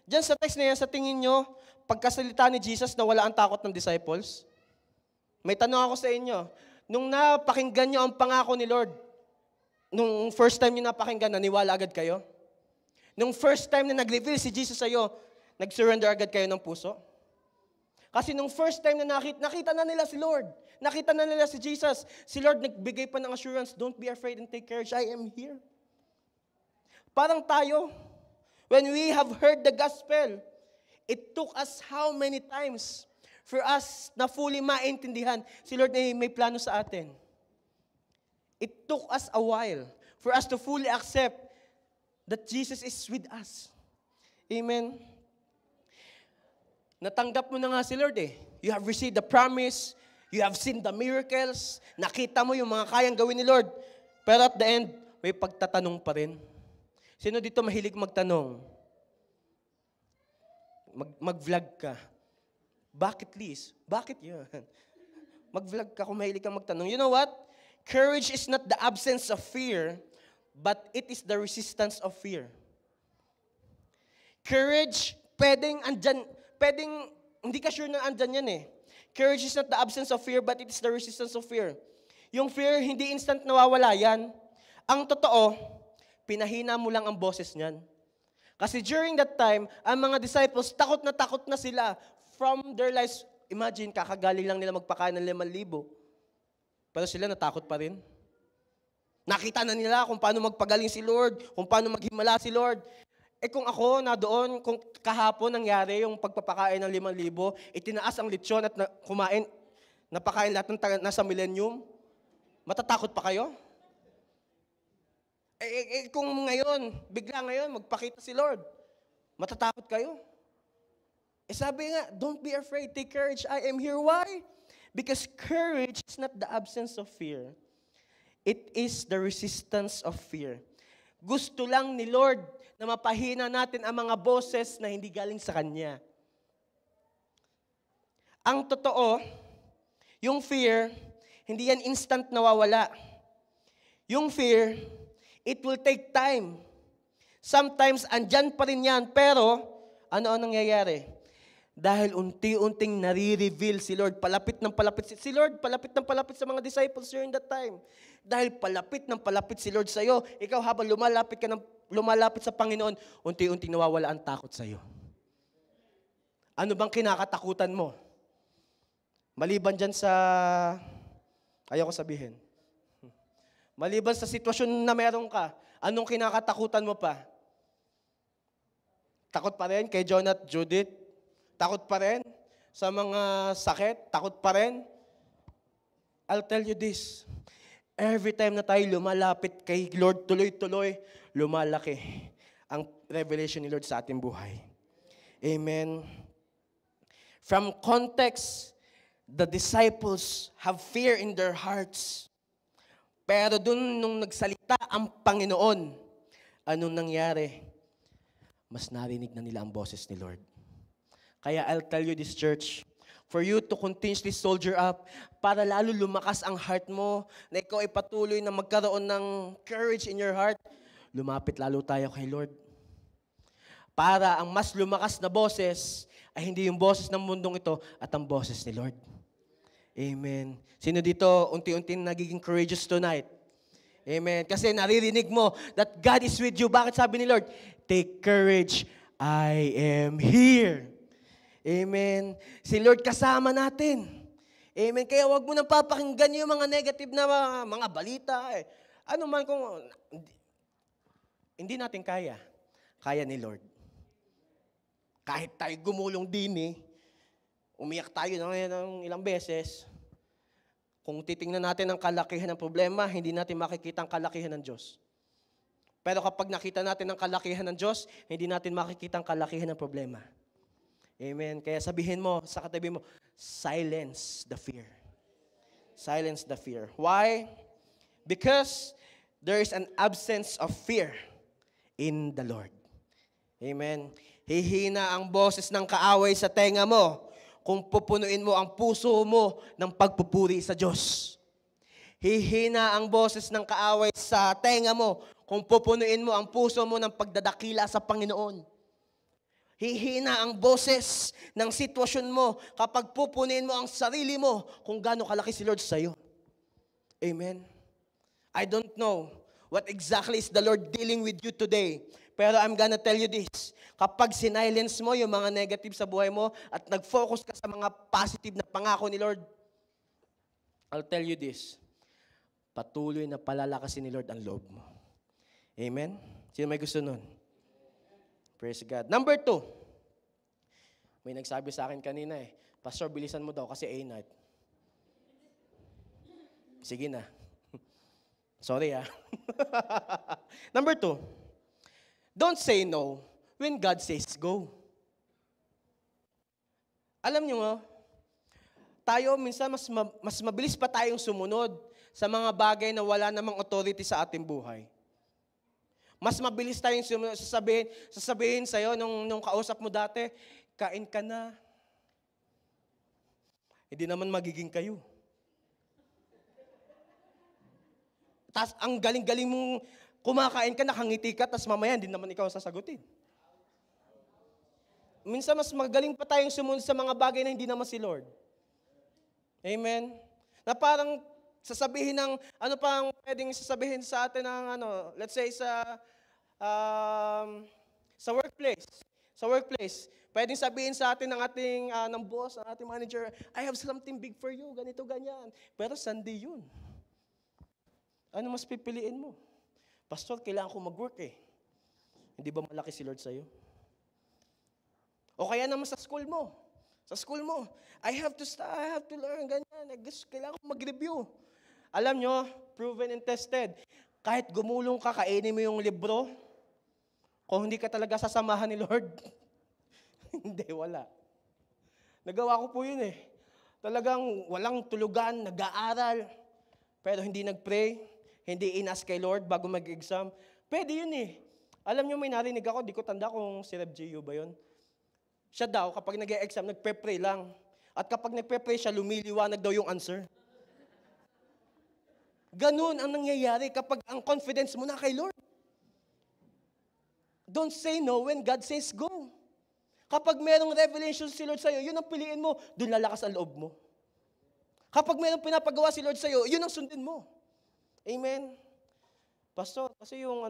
Diyan sa text na yan, sa tingin nyo, pagkasalita ni Jesus na wala ang takot ng disciples, may tanong ako sa inyo. Nung napakinggan nyo ang pangako ni Lord, nung first time nyo napakinggan, naniwala agad kayo? Nung first time na nag-reveal si Jesus sa'yo, nag-surrender agad kayo ng puso? Kasi nung first time na nakita na nila si Lord, nakita na nila si Jesus, si Lord nagbigay pa ng assurance, don't be afraid and take courage, I am here. Parang tayo, when we have heard the gospel, it took us how many times for us na fully maintindihan, si Lord ay may plano sa atin. It took us a while for us to fully accept that Jesus is with us. Amen. Natanggap mo na nga si Lord eh. You have received the promise. You have seen the miracles. Nakita mo yung mga kayang gawin ni Lord. Pero at the end, may pagtatanong pa rin. Sino dito mahilig magtanong? Mag-vlog ka. Bakit, Liz? Bakit yun? Mag-vlog ka kung mahilig kang magtanong. You know what? Courage is not the absence of fear, but it is the resistance of fear. Courage, pwedeng hindi ka sure na andyan yan eh. Courage is not the absence of fear, but it is the resistance of fear. Yung fear, hindi instant nawawala yan. Ang totoo, pinahina mo lang ang boses niyan. Kasi during that time, ang mga disciples, takot na sila from their lives. Imagine, kakagaling lang nila magpakain ng 5,000. Pero sila natakot pa rin. Nakita na nila kung paano magpagaling si Lord, kung paano maghimala si Lord. Kung ako na doon, kung kahapon nangyari yung pagpapakain ng 5,000, itinaas ang lechon at napakain lahat ng nasa millennium, matatakot pa kayo? Kung ngayon, bigla ngayon, magpakita si Lord, matatakot kayo? Sabi nga, don't be afraid, take courage, I am here. Why? Because courage is not the absence of fear. It is the resistance of fear. Gusto lang ni Lord na mapahina natin ang mga boses na hindi galing sa Kanya. Ang totoo, yung fear, hindi yan instant nawawala. Yung fear, it will take time. Sometimes, andyan pa rin yan, pero ano ang nangyayari? Dahil unti-unting nare-reveal si Lord, palapit ng palapit. Si Lord, palapit ng palapit sa mga disciples during that time. Dahil palapit ng palapit si Lord sa iyo, ikaw habang lumalapit sa Panginoon, unti-unting nawawala ang takot sa iyo. Ano bang kinakatakutan mo? Maliban dyan sa, ayaw ko sabihin. Maliban sa sitwasyon na meron ka, anong kinakatakutan mo pa? Takot pa rin kay John at Judith? Takot pa rin sa mga sakit? Takot pa rin? I'll tell you this. Every time na tayo lumalapit kay Lord, tuloy-tuloy, lumalaki ang revelation ni Lord sa ating buhay. Amen. From context, the disciples have fear in their hearts. Pero dun nung nagsalita ang Panginoon, anong nangyari? Mas narinig na nila ang boses ni Lord. Kaya I'll tell you this, church, for you to continuously soldier up, para lalo lumakas ang heart mo, na ikaw ay patuloy na magkaroon ng courage in your heart, lumapit lalo tayo kay Lord. Para ang mas lumakas na boses ay hindi yung boses ng mundong ito at ang boses ni Lord. Amen. Sino dito unti-unti nagiging courageous tonight? Amen. Kasi naririnig mo that God is with you. Bakit sabi ni Lord? Take courage, I am here. Amen. Si Lord kasama natin. Amen. Kaya wag mo nang papakinggan yung mga negative na mga balita. Ano man kung hindi natin kaya. Kaya ni Lord. Kahit tayo gumulong din umiyak tayo ng ilang beses. Kung titingnan natin ang kalakihan ng problema, hindi natin makikita ang kalakihan ng Diyos. Pero kapag nakita natin ang kalakihan ng Diyos, hindi natin makikita ang kalakihan ng problema. Amen. Kaya sabihin mo sa katabi mo, silence the fear. Silence the fear. Why? Because there is an absence of fear in the Lord. Amen. Hihina ang boses ng kaaway sa tenga mo kung pupunuin mo ang puso mo ng pagpupuri sa Diyos. Hihina ang boses ng kaaway sa tenga mo kung pupunuin mo ang puso mo ng pagdadakila sa Panginoon. Hihina ang boses ng sitwasyon mo kapag pupunin mo ang sarili mo kung gaano kalaki si Lord sa iyo. Amen. I don't know what exactly is the Lord dealing with you today. Pero I'm gonna tell you this. Kapag sinilence mo yung mga negative sa buhay mo at nag-focus ka sa mga positive na pangako ni Lord, I'll tell you this. Patuloy na palalakasin ni Lord ang loob mo. Amen? Sino may gusto nun? Praise God. Number 2. May nagsabi sa akin kanina Pastor, bilisan mo daw kasi A-night. Sige na. Sorry Number 2. Don't say no when God says go. Alam nyo tayo minsan mas mabilis pa tayong sumunod sa mga bagay na wala namang authority sa ating buhay. Mas mabilis tayong sasabihin sa'yo nung kausap mo dati, kain ka na. Hindi naman magiging kayo. Tapos ang galing-galing mong kumakain ka, nakangiti ka, tapos mamaya hindi naman ikaw sasagutin. Minsan mas magaling pa tayong sumunod sa mga bagay na hindi naman si Lord. Amen? Na parang sasabihin ng, ano pang pwedeng sasabihin sa atin ng let's say sa workplace. Sa workplace, pwedeng sabihin sa atin ng ating ng boss, ng ating manager, I have something big for you, ganito, ganyan. Pero Sunday yun. Ano mas pipiliin mo? Pastor, kailangan ko mag-work Hindi ba malaki si Lord sa'yo? O kaya naman sa school mo. Sa school mo, I have to learn, ganyan. Kailangan ko mag-review. Alam nyo, proven and tested. Kahit gumulong ka, kainin mo yung libro, kung hindi ka talaga sasamahan ni Lord, hindi, wala. Nagawa ko po yun eh. Talagang walang tulugan, nag-aaral, pero hindi nag-pray, hindi in-ask kay Lord bago mag-exam. Pwede yun eh. Alam nyo, may narinig ako, di ko tanda kung si Rev Gio ba yun. Siya daw, kapag nag-e-exam, nagpe-pray lang. At kapag nagpe-pray siya, lumiliwanag daw yung answer. Ganun ang nangyayari kapag ang confidence mo na kay Lord. Don't say no when God says go. Kapag merong revelation si Lord sa'yo, yun ang piliin mo, doon lalakas ang loob mo. Kapag merong pinapagawa si Lord sa'yo, yun ang sundin mo. Amen? Pastor, kasi yung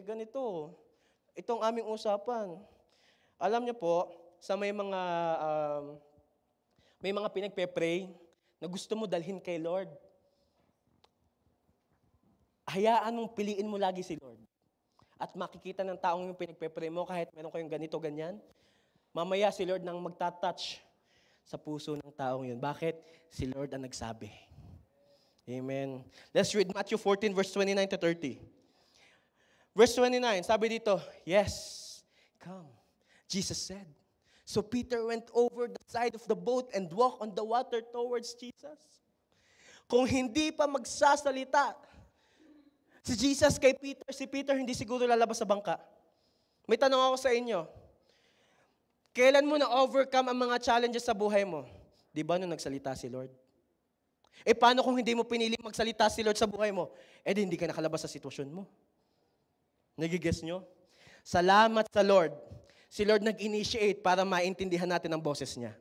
ganito, itong aming usapan. Alam niyo po, sa may mga pinagpe-pray na gusto mo dalhin kay Lord, hayaan mong piliin mo lagi si Lord. At makikita ng taong yung pinagpe-pray mo kahit meron kayong ganito, ganyan. Mamaya si Lord nang magta-touch sa puso ng taong yun. Bakit? Si Lord ang nagsabi. Amen. Let's read Matthew 14, verse 29 to 30. Verse 29, sabi dito, yes, come. Jesus said. So Peter went over the side of the boat and walked on the water towards Jesus. Kung hindi pa magsasalita si Jesus kay Peter, si Peter hindi siguro lalabas sa bangka. May tanong ako sa inyo. Kailan mo na-overcome ang mga challenges sa buhay mo? Di ba nung nagsalita si Lord? Paano kung hindi mo piniling magsalita si Lord sa buhay mo? Di hindi ka nakalabas sa sitwasyon mo. Nagigess nyo? Salamat sa Lord. Si Lord nag-initiate para maintindihan natin ang boses niya.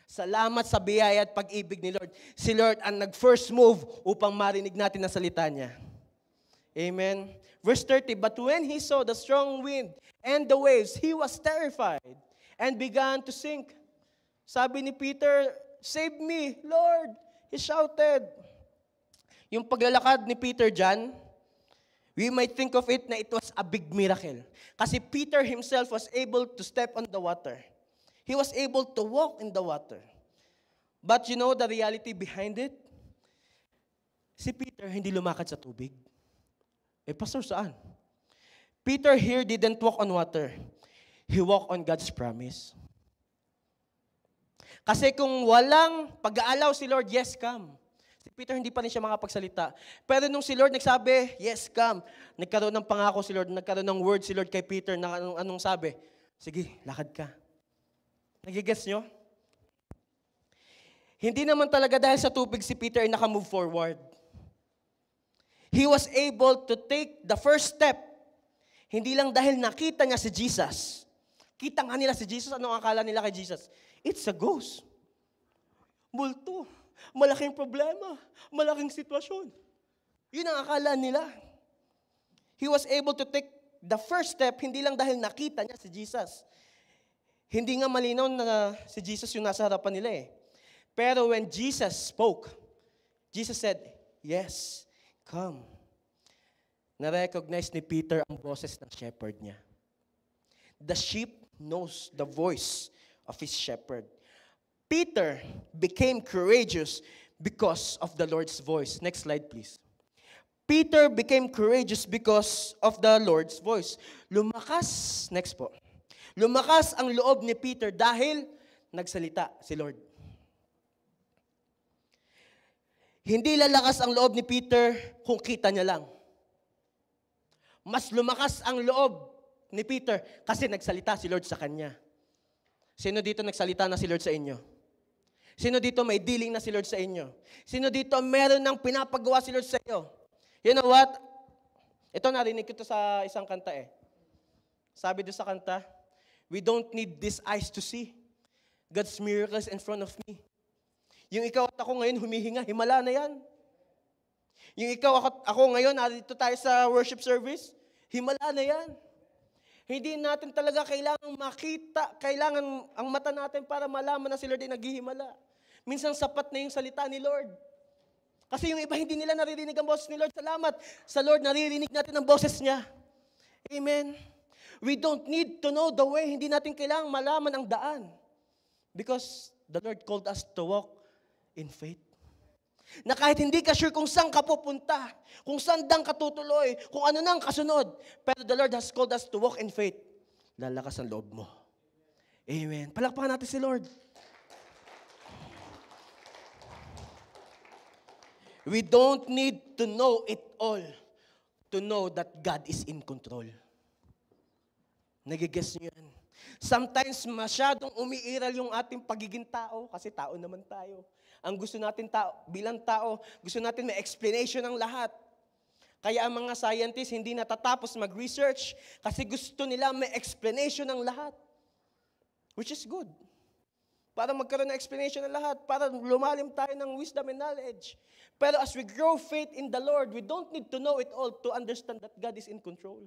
Salamat sa biyaya at pag-ibig ni Lord. Si Lord ang nag-first move upang marinig natin ang salita niya. Amen. Verse 30, but when he saw the strong wind and the waves, he was terrified and began to sink. Sabi ni Peter, save me, Lord. He shouted. Yung paglalakad ni Peter dyan, we might think of it na it was a big miracle. Kasi Peter himself was able to step on the water. He was able to walk in the water. But you know the reality behind it? Si Peter hindi lumakad sa tubig. Pastor, saan? Peter here didn't walk on water. He walked on God's promise. Kasi kung walang pag-aalaw si Lord, yes, come. Si Peter hindi pa rin siya makapagsalita. Pero nung si Lord nagsabi, yes, come, nagkaroon ng pangako si Lord, nagkaroon ng word si Lord kay Peter na anong sabi? Sige, lakad ka. Nagigets nyo? Hindi naman talaga dahil sa tubig si Peter ay nakamove forward. He was able to take the first step. Hindi lang dahil nakita niya si Jesus. Kita nga nila si Jesus, anong akala nila kay Jesus? It's a ghost. Multo. Malaking problema. Malaking sitwasyon. Yun ang akala nila. He was able to take the first step, hindi lang dahil nakita niya si Jesus. Hindi nga malinaw na si Jesus yung nasa harapan nila eh. Pero when Jesus spoke, Jesus said, yes, come. Na-recognize ni Peter ang boses ng shepherd niya. The sheep knows the voice of his shepherd. Peter became courageous because of the Lord's voice. Next slide, please. Peter became courageous because of the Lord's voice. Lumakas, next po. Lumakas ang loob ni Peter dahil nagsalita si Lord. Hindi lalakas ang loob ni Peter kung kita niya lang. Mas lumakas ang loob ni Peter kasi nagsalita si Lord sa kanya. Sino dito nagsalita na si Lord sa inyo? Sino dito may dealing na si Lord sa inyo? Sino dito meron ng pinapagawa si Lord sa inyo? You know what? Ito narinig ko ito sa isang kanta eh. Sabi doon sa kanta, we don't need these eyes to see God's miracles in front of me. Yung ikaw at ako ngayon humihinga, himala na yan. Yung ikaw at ako ngayon, narito tayo sa worship service, himala na yan. Hindi natin talaga kailangan makita, kailangan ang mata natin para malaman na si Lord ay naghihimala. Minsan sapat na yung salita ni Lord. Kasi yung iba hindi nila naririnig ang boses ni Lord. Salamat sa Lord, naririnig natin ang boses niya. Amen. We don't need to know the way. Hindi natin kailangan malaman ang daan. Because the Lord called us to walk in faith. Na kahit hindi ka sure kung saan ka pupunta, kung saan dang ka tutuloy, kung ano nang kasunod, pero the Lord has called us to walk in faith. Lalakas ang loob mo. Amen. Palakpakan natin si Lord. We don't need to know it all to know that God is in control. Nagigess niyo yan. Sometimes masyadong umiiral yung ating pagiging tao kasi tao naman tayo. Ang gusto natin bilang tao, gusto natin may explanation ng lahat. Kaya ang mga scientists hindi natatapos mag-research kasi gusto nila may explanation ng lahat. Which is good. Para magkaroon ng explanation ng lahat, para lumalim tayo ng wisdom and knowledge. Pero as we grow faith in the Lord, we don't need to know it all to understand that God is in control.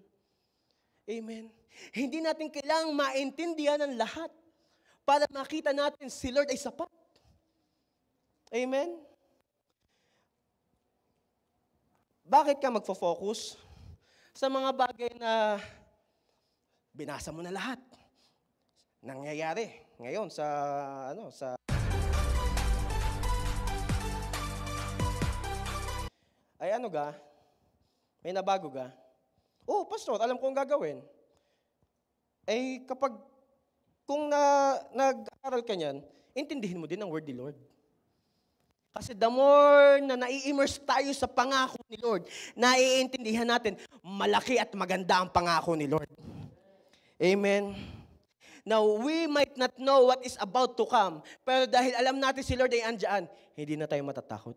Amen. Hindi natin kailangang maintindihan ang lahat para makita natin si Lord ay sapat. Amen. Bakit ka magfo-focus sa mga bagay na binasa mo na lahat? Nangyayari ngayon sa ay ano ga? May nabago ga? Oh, pastor, alam ko ang gagawin. Eh, kung nag-aaral ka niyan, intindihin mo din ang word ni Lord. Kasi the more na nai-immerse tayo sa pangako ni Lord, naiintindihan natin, malaki at maganda ang pangako ni Lord. Amen. Now, we might not know what is about to come, pero dahil alam natin si Lord ay andyan, hindi na tayo matatakot.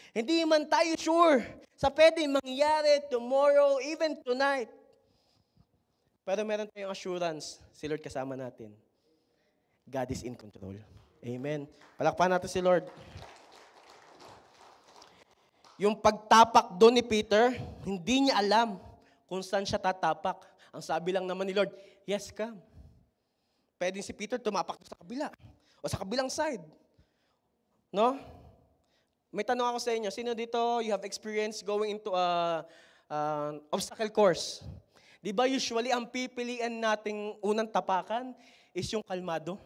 Hindi man tayo sure sa pwede mangyari tomorrow, even tonight. Pero meron tayong assurance, si Lord kasama natin. God is in control. Amen. Palakpakan natin si Lord. Yung pagtapak doon ni Peter, hindi niya alam kung saan siya tatapak. Ang sabi lang naman ni Lord, yes, come. Pwedeng si Peter tumapak sa kabila o sa kabilang side. No? May tanong ako sa inyo, sino dito you have experience going into obstacle course? Di ba usually ang pipilian nating unang tapakan is yung kalmado?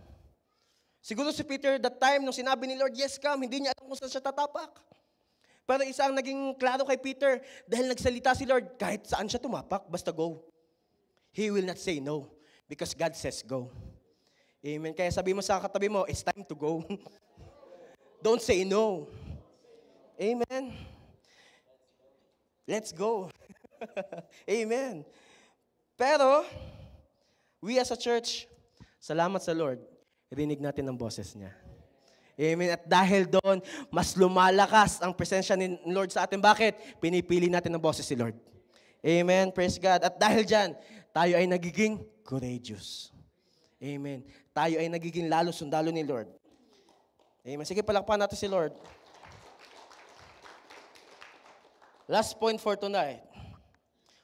Siguro si Peter that time nung sinabi ni Lord, yes, come, hindi niya alam kung saan siya tatapak. Pero isa ang naging klaro kay Peter, dahil nagsalita si Lord, kahit saan siya tumapak, basta go. He will not say no, because God says go. Amen. Kaya sabi mo sa katabi mo, it's time to go. Don't say no. Amen. Let's go. Amen. Pero, we as a church, salamat sa Lord, rinig natin ang boses niya. Amen. At dahil doon, mas lumalakas ang presensya ni Lord sa atin. Bakit? Pinipili natin ang boses si Lord. Amen. Praise God. At dahil dyan, tayo ay nagiging courageous. Amen. Tayo ay nagiging lalo sundalo ni Lord. Amen. Sige, palakpakan natin si Lord. Last point for tonight.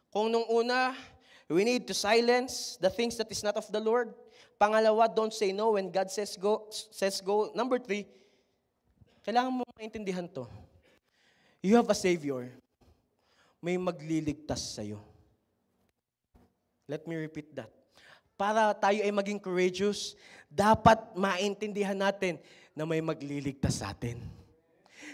Kung nung una, we need to silence the things that is not of the Lord. Pangalawa, don't say no when God says go. Number 3, kailangan mo maintindihan to. You have a Savior. May magliligtas sa'yo. Let me repeat that. Para tayo ay maging courageous, dapat maintindihan natin na may magliligtas sa atin.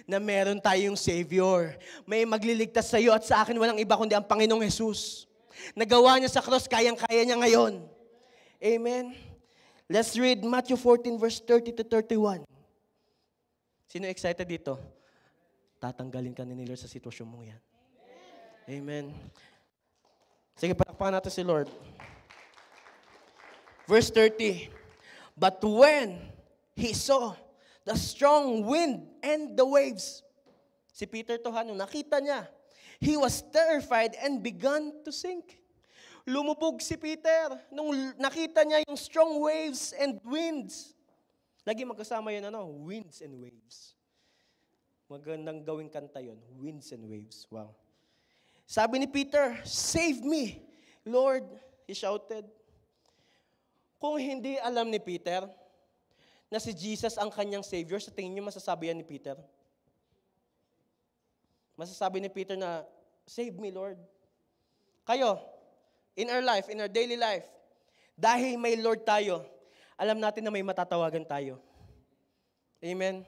Na meron tayong Savior. May magliligtas sa iyo at sa akin walang iba kundi ang Panginoong Jesus. Nagawa niya sa cross, kayang-kaya niya ngayon. Amen. Let's read Matthew 14 verse 30 to 31. Sino excited dito? Tatanggalin ka ni Lord sa sitwasyon mong yan. Amen. Sige, palakpakan natin si Lord. Verse 30. But when he saw the strong wind and the waves. Si Peter to nung nakita niya, he was terrified and began to sink. Lumubog si Peter nung nakita niya yung strong waves and winds. Lagi magkasama yun, winds and waves. Magandang gawing kanta yun, winds and waves. Wow. Sabi ni Peter, save me, Lord, he shouted. Kung hindi alam ni Peter, na si Jesus ang kanyang Savior, sa tingin niyo masasabi yan ni Peter? Masasabi ni Peter na, save me, Lord. Kayo, in our life, in our daily life, dahil may Lord tayo, alam natin na may matatawagan tayo. Amen?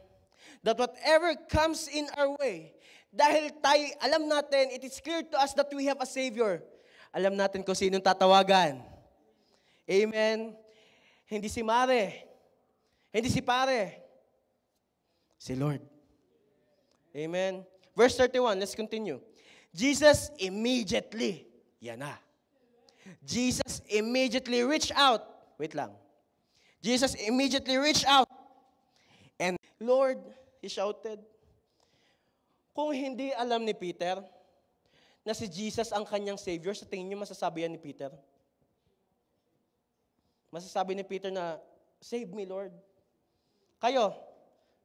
that whatever comes in our way, dahil tayo, alam natin, it is clear to us that we have a Savior. Alam natin kung sinong tatawagan. Amen? Hindi si Mare. Hindi si Pare. Si Lord. Amen? Verse 31, let's continue. Jesus immediately, yan na. Jesus immediately reached out. Wait lang. Jesus immediately reached out. And Lord, he shouted. Kung hindi alam ni Peter na si Jesus ang kanyang Savior, sa tingin niyo masasabi yan ni Peter? Masasabi ni Peter na, save me, Lord. Kayo,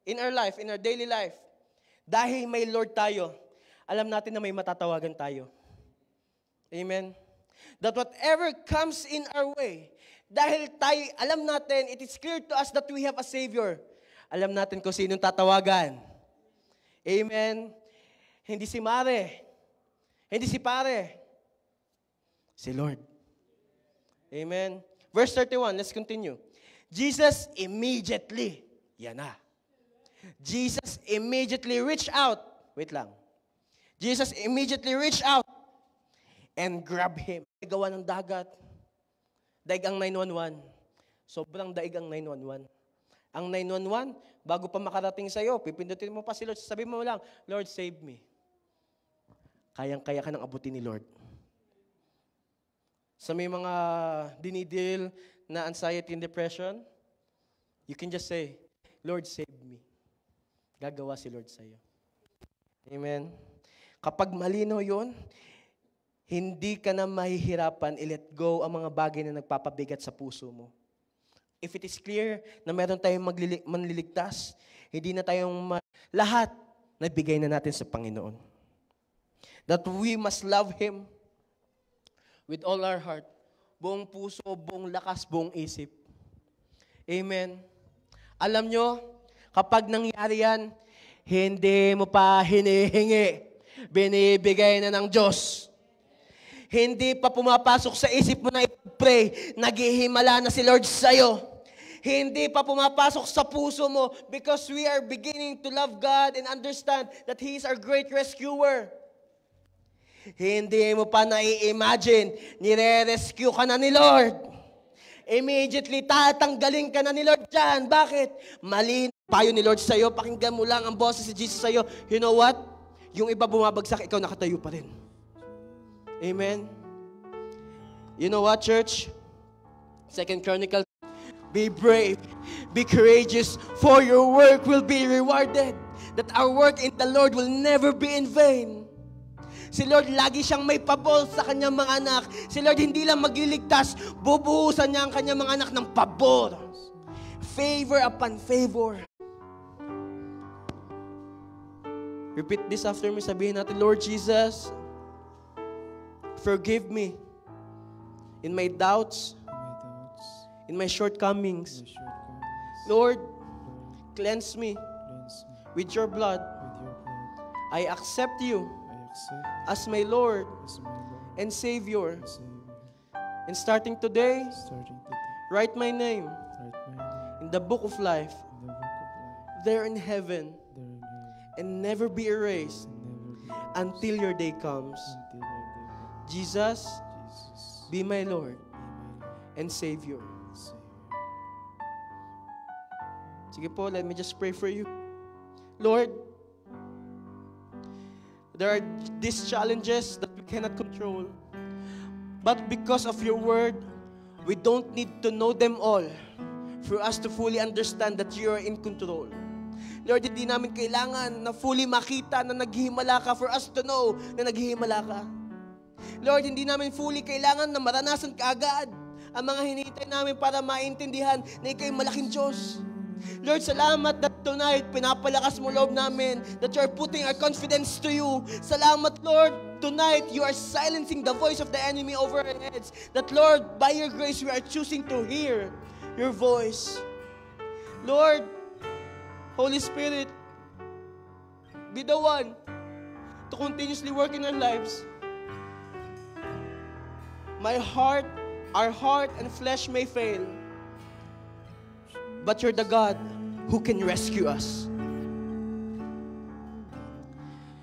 in our life, in our daily life, dahil may Lord tayo, alam natin na may matatawagan tayo. Amen? That whatever comes in our way, dahil tayo, alam natin, it is clear to us that we have a Savior. Alam natin kung sinong tatawagan. Amen? Hindi si Mare. Hindi si Pare. Si Lord. Amen? Verse 31, let's continue. Jesus immediately, yan na. Jesus immediately reached out. Wait lang. Jesus immediately reached out and grabbed him. Gawa ng dagat. Daig ang 911. Sobrang daig ang 911. Ang 911, bago pa makarating sa'yo, pipindutin mo pa si Lord. Sabi mo lang, Lord, save me. Kayang-kaya ka nang abutin ni Lord. Sa may mga dinidil na anxiety and depression, you can just say, Lord, save me. Gagawa si Lord sa'yo. Amen? Kapag malinaw yun, hindi ka na mahihirapan i-let go ang mga bagay na nagpapabigat sa puso mo. If it is clear na meron tayong manliligtas, hindi na tayong lahat na bigay na natin sa Panginoon. That we must love Him with all our heart, buong puso, buong lakas, buong isip. Amen. Alam nyo, kapag nangyari yan, hindi mo pa hinihingi. Binibigay na ng Diyos. Hindi pa pumapasok sa isip mo na i-pray, naghihimala na si Lord sa'yo. Hindi pa pumapasok sa puso mo because we are beginning to love God and understand that He is our great rescuer. Hindi mo pa nai-imagine, nire-rescue ka na ni Lord. Immediately, tatanggalin ka na ni Lord dyan. Bakit? Mali payo ni Lord sa'yo, pakinggan mo lang ang boses si Jesus sa'yo. You know what? Yung iba bumabagsak, ikaw nakatayo pa rin. Amen? You know what, church? 2 Chronicles, be brave, be courageous, for your work will be rewarded. That our work in the Lord will never be in vain. Si Lord, lagi siyang may pabor sa kanyang mga anak. Si Lord, hindi lang magliligtas, bubuhusan niya ang kanyang mga anak ng pabor. Favor upon favor. Repeat this after me. Sabihin natin, Lord Jesus, forgive me in my doubts, in my shortcomings. Lord, cleanse me with your blood. I accept you as my Lord and Savior. And starting today, write my name in the book of life, there in heaven, and never be erased until your day comes. Jesus, be my Lord and Savior. Sige po, let me just pray for you. Lord, there are these challenges that we cannot control. But because of your word, we don't need to know them all for us to fully understand that you are in control. Lord, hindi namin kailangan na fully makita na naghihimala ka for us to know na naghihimala ka. Lord, hindi namin fully kailangan na maranasan ka agad ang mga hinihintay namin para maintindihan na ikaw ay malaking Diyos. Lord, salamat that tonight, pinapalakas mo loob namin, that you are putting our confidence to you. Salamat, Lord, tonight, you are silencing the voice of the enemy over our heads. That, Lord, by your grace, we are choosing to hear your voice. Lord, Holy Spirit, be the one to continuously work in our lives. Our heart and flesh may fail, but you're the God who can rescue us.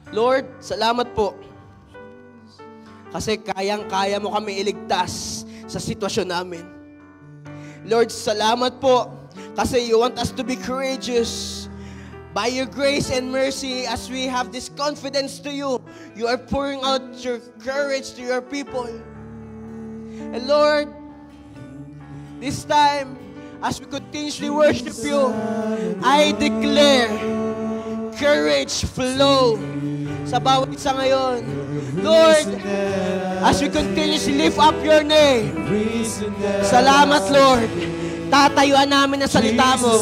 Lord, salamat po. Kasi kayang-kaya mo kami iligtas sa sitwasyon namin. Lord, salamat po. Kasi you want us to be courageous. By your grace and mercy, as we have this confidence to you, you are pouring out your courage to your people. And Lord, this time, as we continuously worship you, I declare courage flow sa bawat isa ngayon. Lord, as we continuously lift up your name, salamat Lord. Tatayuan namin ang salita mo.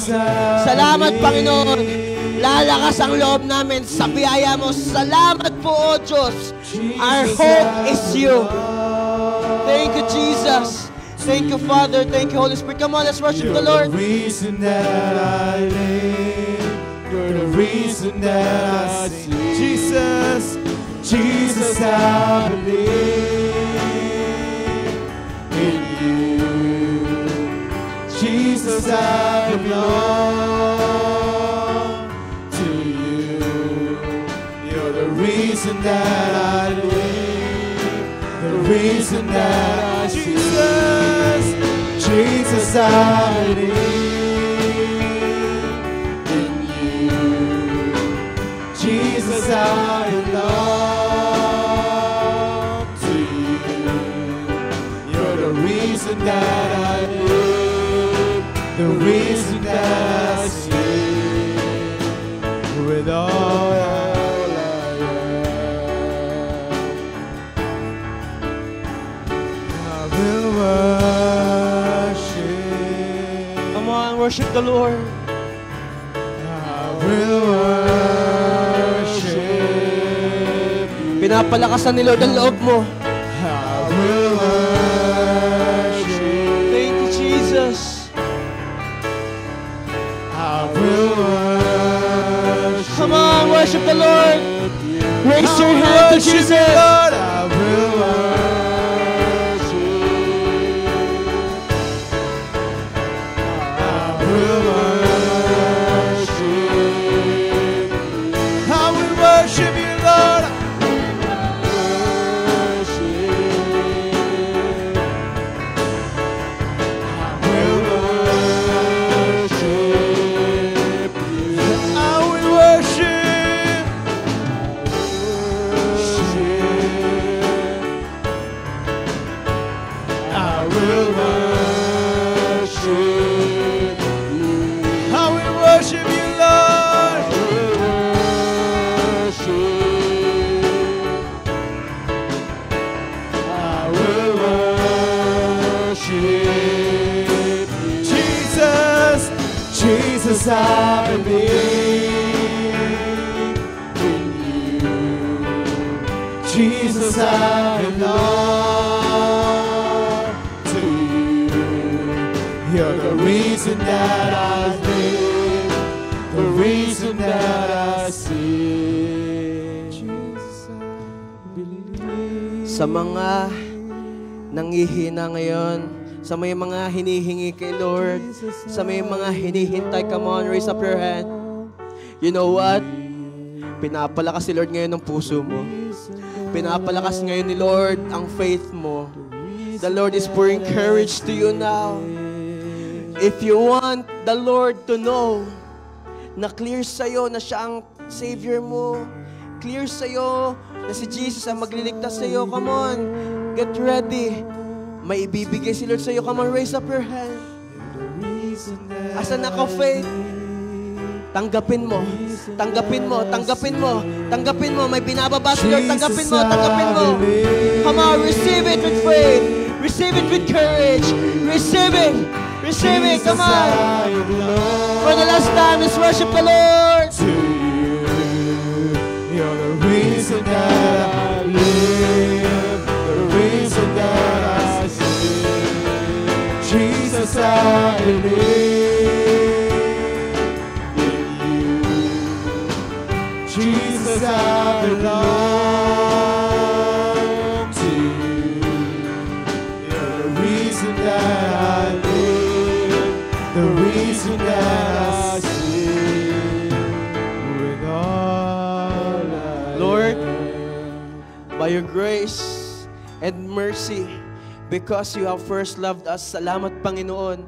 Salamat Panginoon. Lalakas ang loob namin sa biyaya mo. Salamat po, O Diyos. Our hope is you. Thank you, Jesus. Thank you, Father. Thank you, Holy Spirit. Come on, let's worship the Lord. You're the reason that I live. You're the reason that I sing. Jesus, Jesus, I believe in you. Jesus, I belong to you. You're the reason that I live, the reason that I Jesus, Jesus, I believe in you. Jesus, I belong to you. You're the reason that I live, the reason that I sing with all I will worship. Come on, worship the Lord. I will worship. Pinapalakasan ni Lord ang loob mo. I will worship. Thank you, Jesus. I will worship. Come on, worship the Lord. Raise your hand to Jesus. Lord, I will worship. I will worship. I will worship you, Lord. Jesus, I believe in you. Jesus, I belong to you. You're the reason that I live, the reason that I sing. Jesus, I believe. Sa mga nanghihina ngayon, sa may mga hinihingi kay Lord, sa may mga hinihintay, come on, raise up your hand. You know what? Pinapalakas si Lord ngayon ng puso mo. Pinapalakas ngayon ni Lord ang faith mo. The Lord is pouring courage to you now. If you want the Lord to know na clear sa'yo na siya ang Savior mo, clear sa'yo na si Jesus ang magliligtas sa'yo, come on, get ready. May ibibigay si Lord sa'yo. Come on, raise up your hand. As a naka-faith, tanggapin mo. Tanggapin mo. Tanggapin mo. Tanggapin mo. May binababa si Lord. Tanggapin mo. Tanggapin mo. Come on, receive it with faith. Receive it with courage. Receive it. Receive it. Come on. For the last time, let's worship the Lord. You're the reason that I live, the reason that I sing. Jesus, I believe in you. Jesus, I belong to you. You're the reason that I live, the reason that I sing with all I Lord, by your grace and mercy, because you have first loved us. Salamat, Panginoon.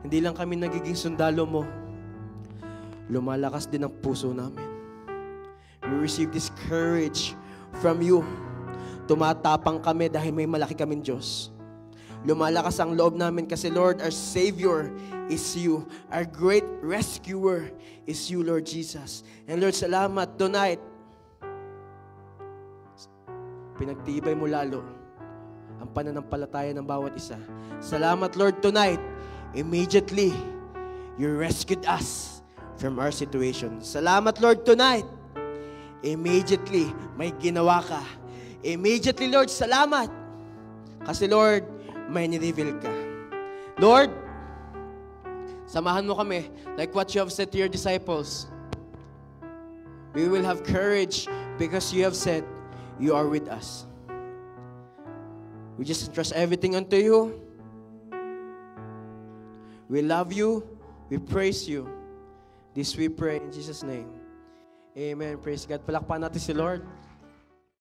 Hindi lang kami nagiging sundalo mo. Lumalakas din ang puso namin. We receive this courage from you. Tumatapang kami dahil may malaki kaming Diyos. Lumalakas ang loob namin kasi, Lord, our Savior is you. Our great rescuer is you, Lord Jesus. And Lord, salamat tonight. Pinagtibay mo lalo ang pananampalataya ng bawat isa. Salamat, Lord, tonight. Immediately, you rescued us from our situation. Salamat, Lord, tonight. Immediately, may ginawa ka. Immediately, Lord, salamat. Kasi, Lord, may ni-reveal ka. Lord, samahan mo kami like what you have said to your disciples. We will have courage because you have said you are with us. We just entrust everything unto you. We love you. We praise you. This we pray in Jesus' name. Amen. Praise God. Palakpakan natin si Lord.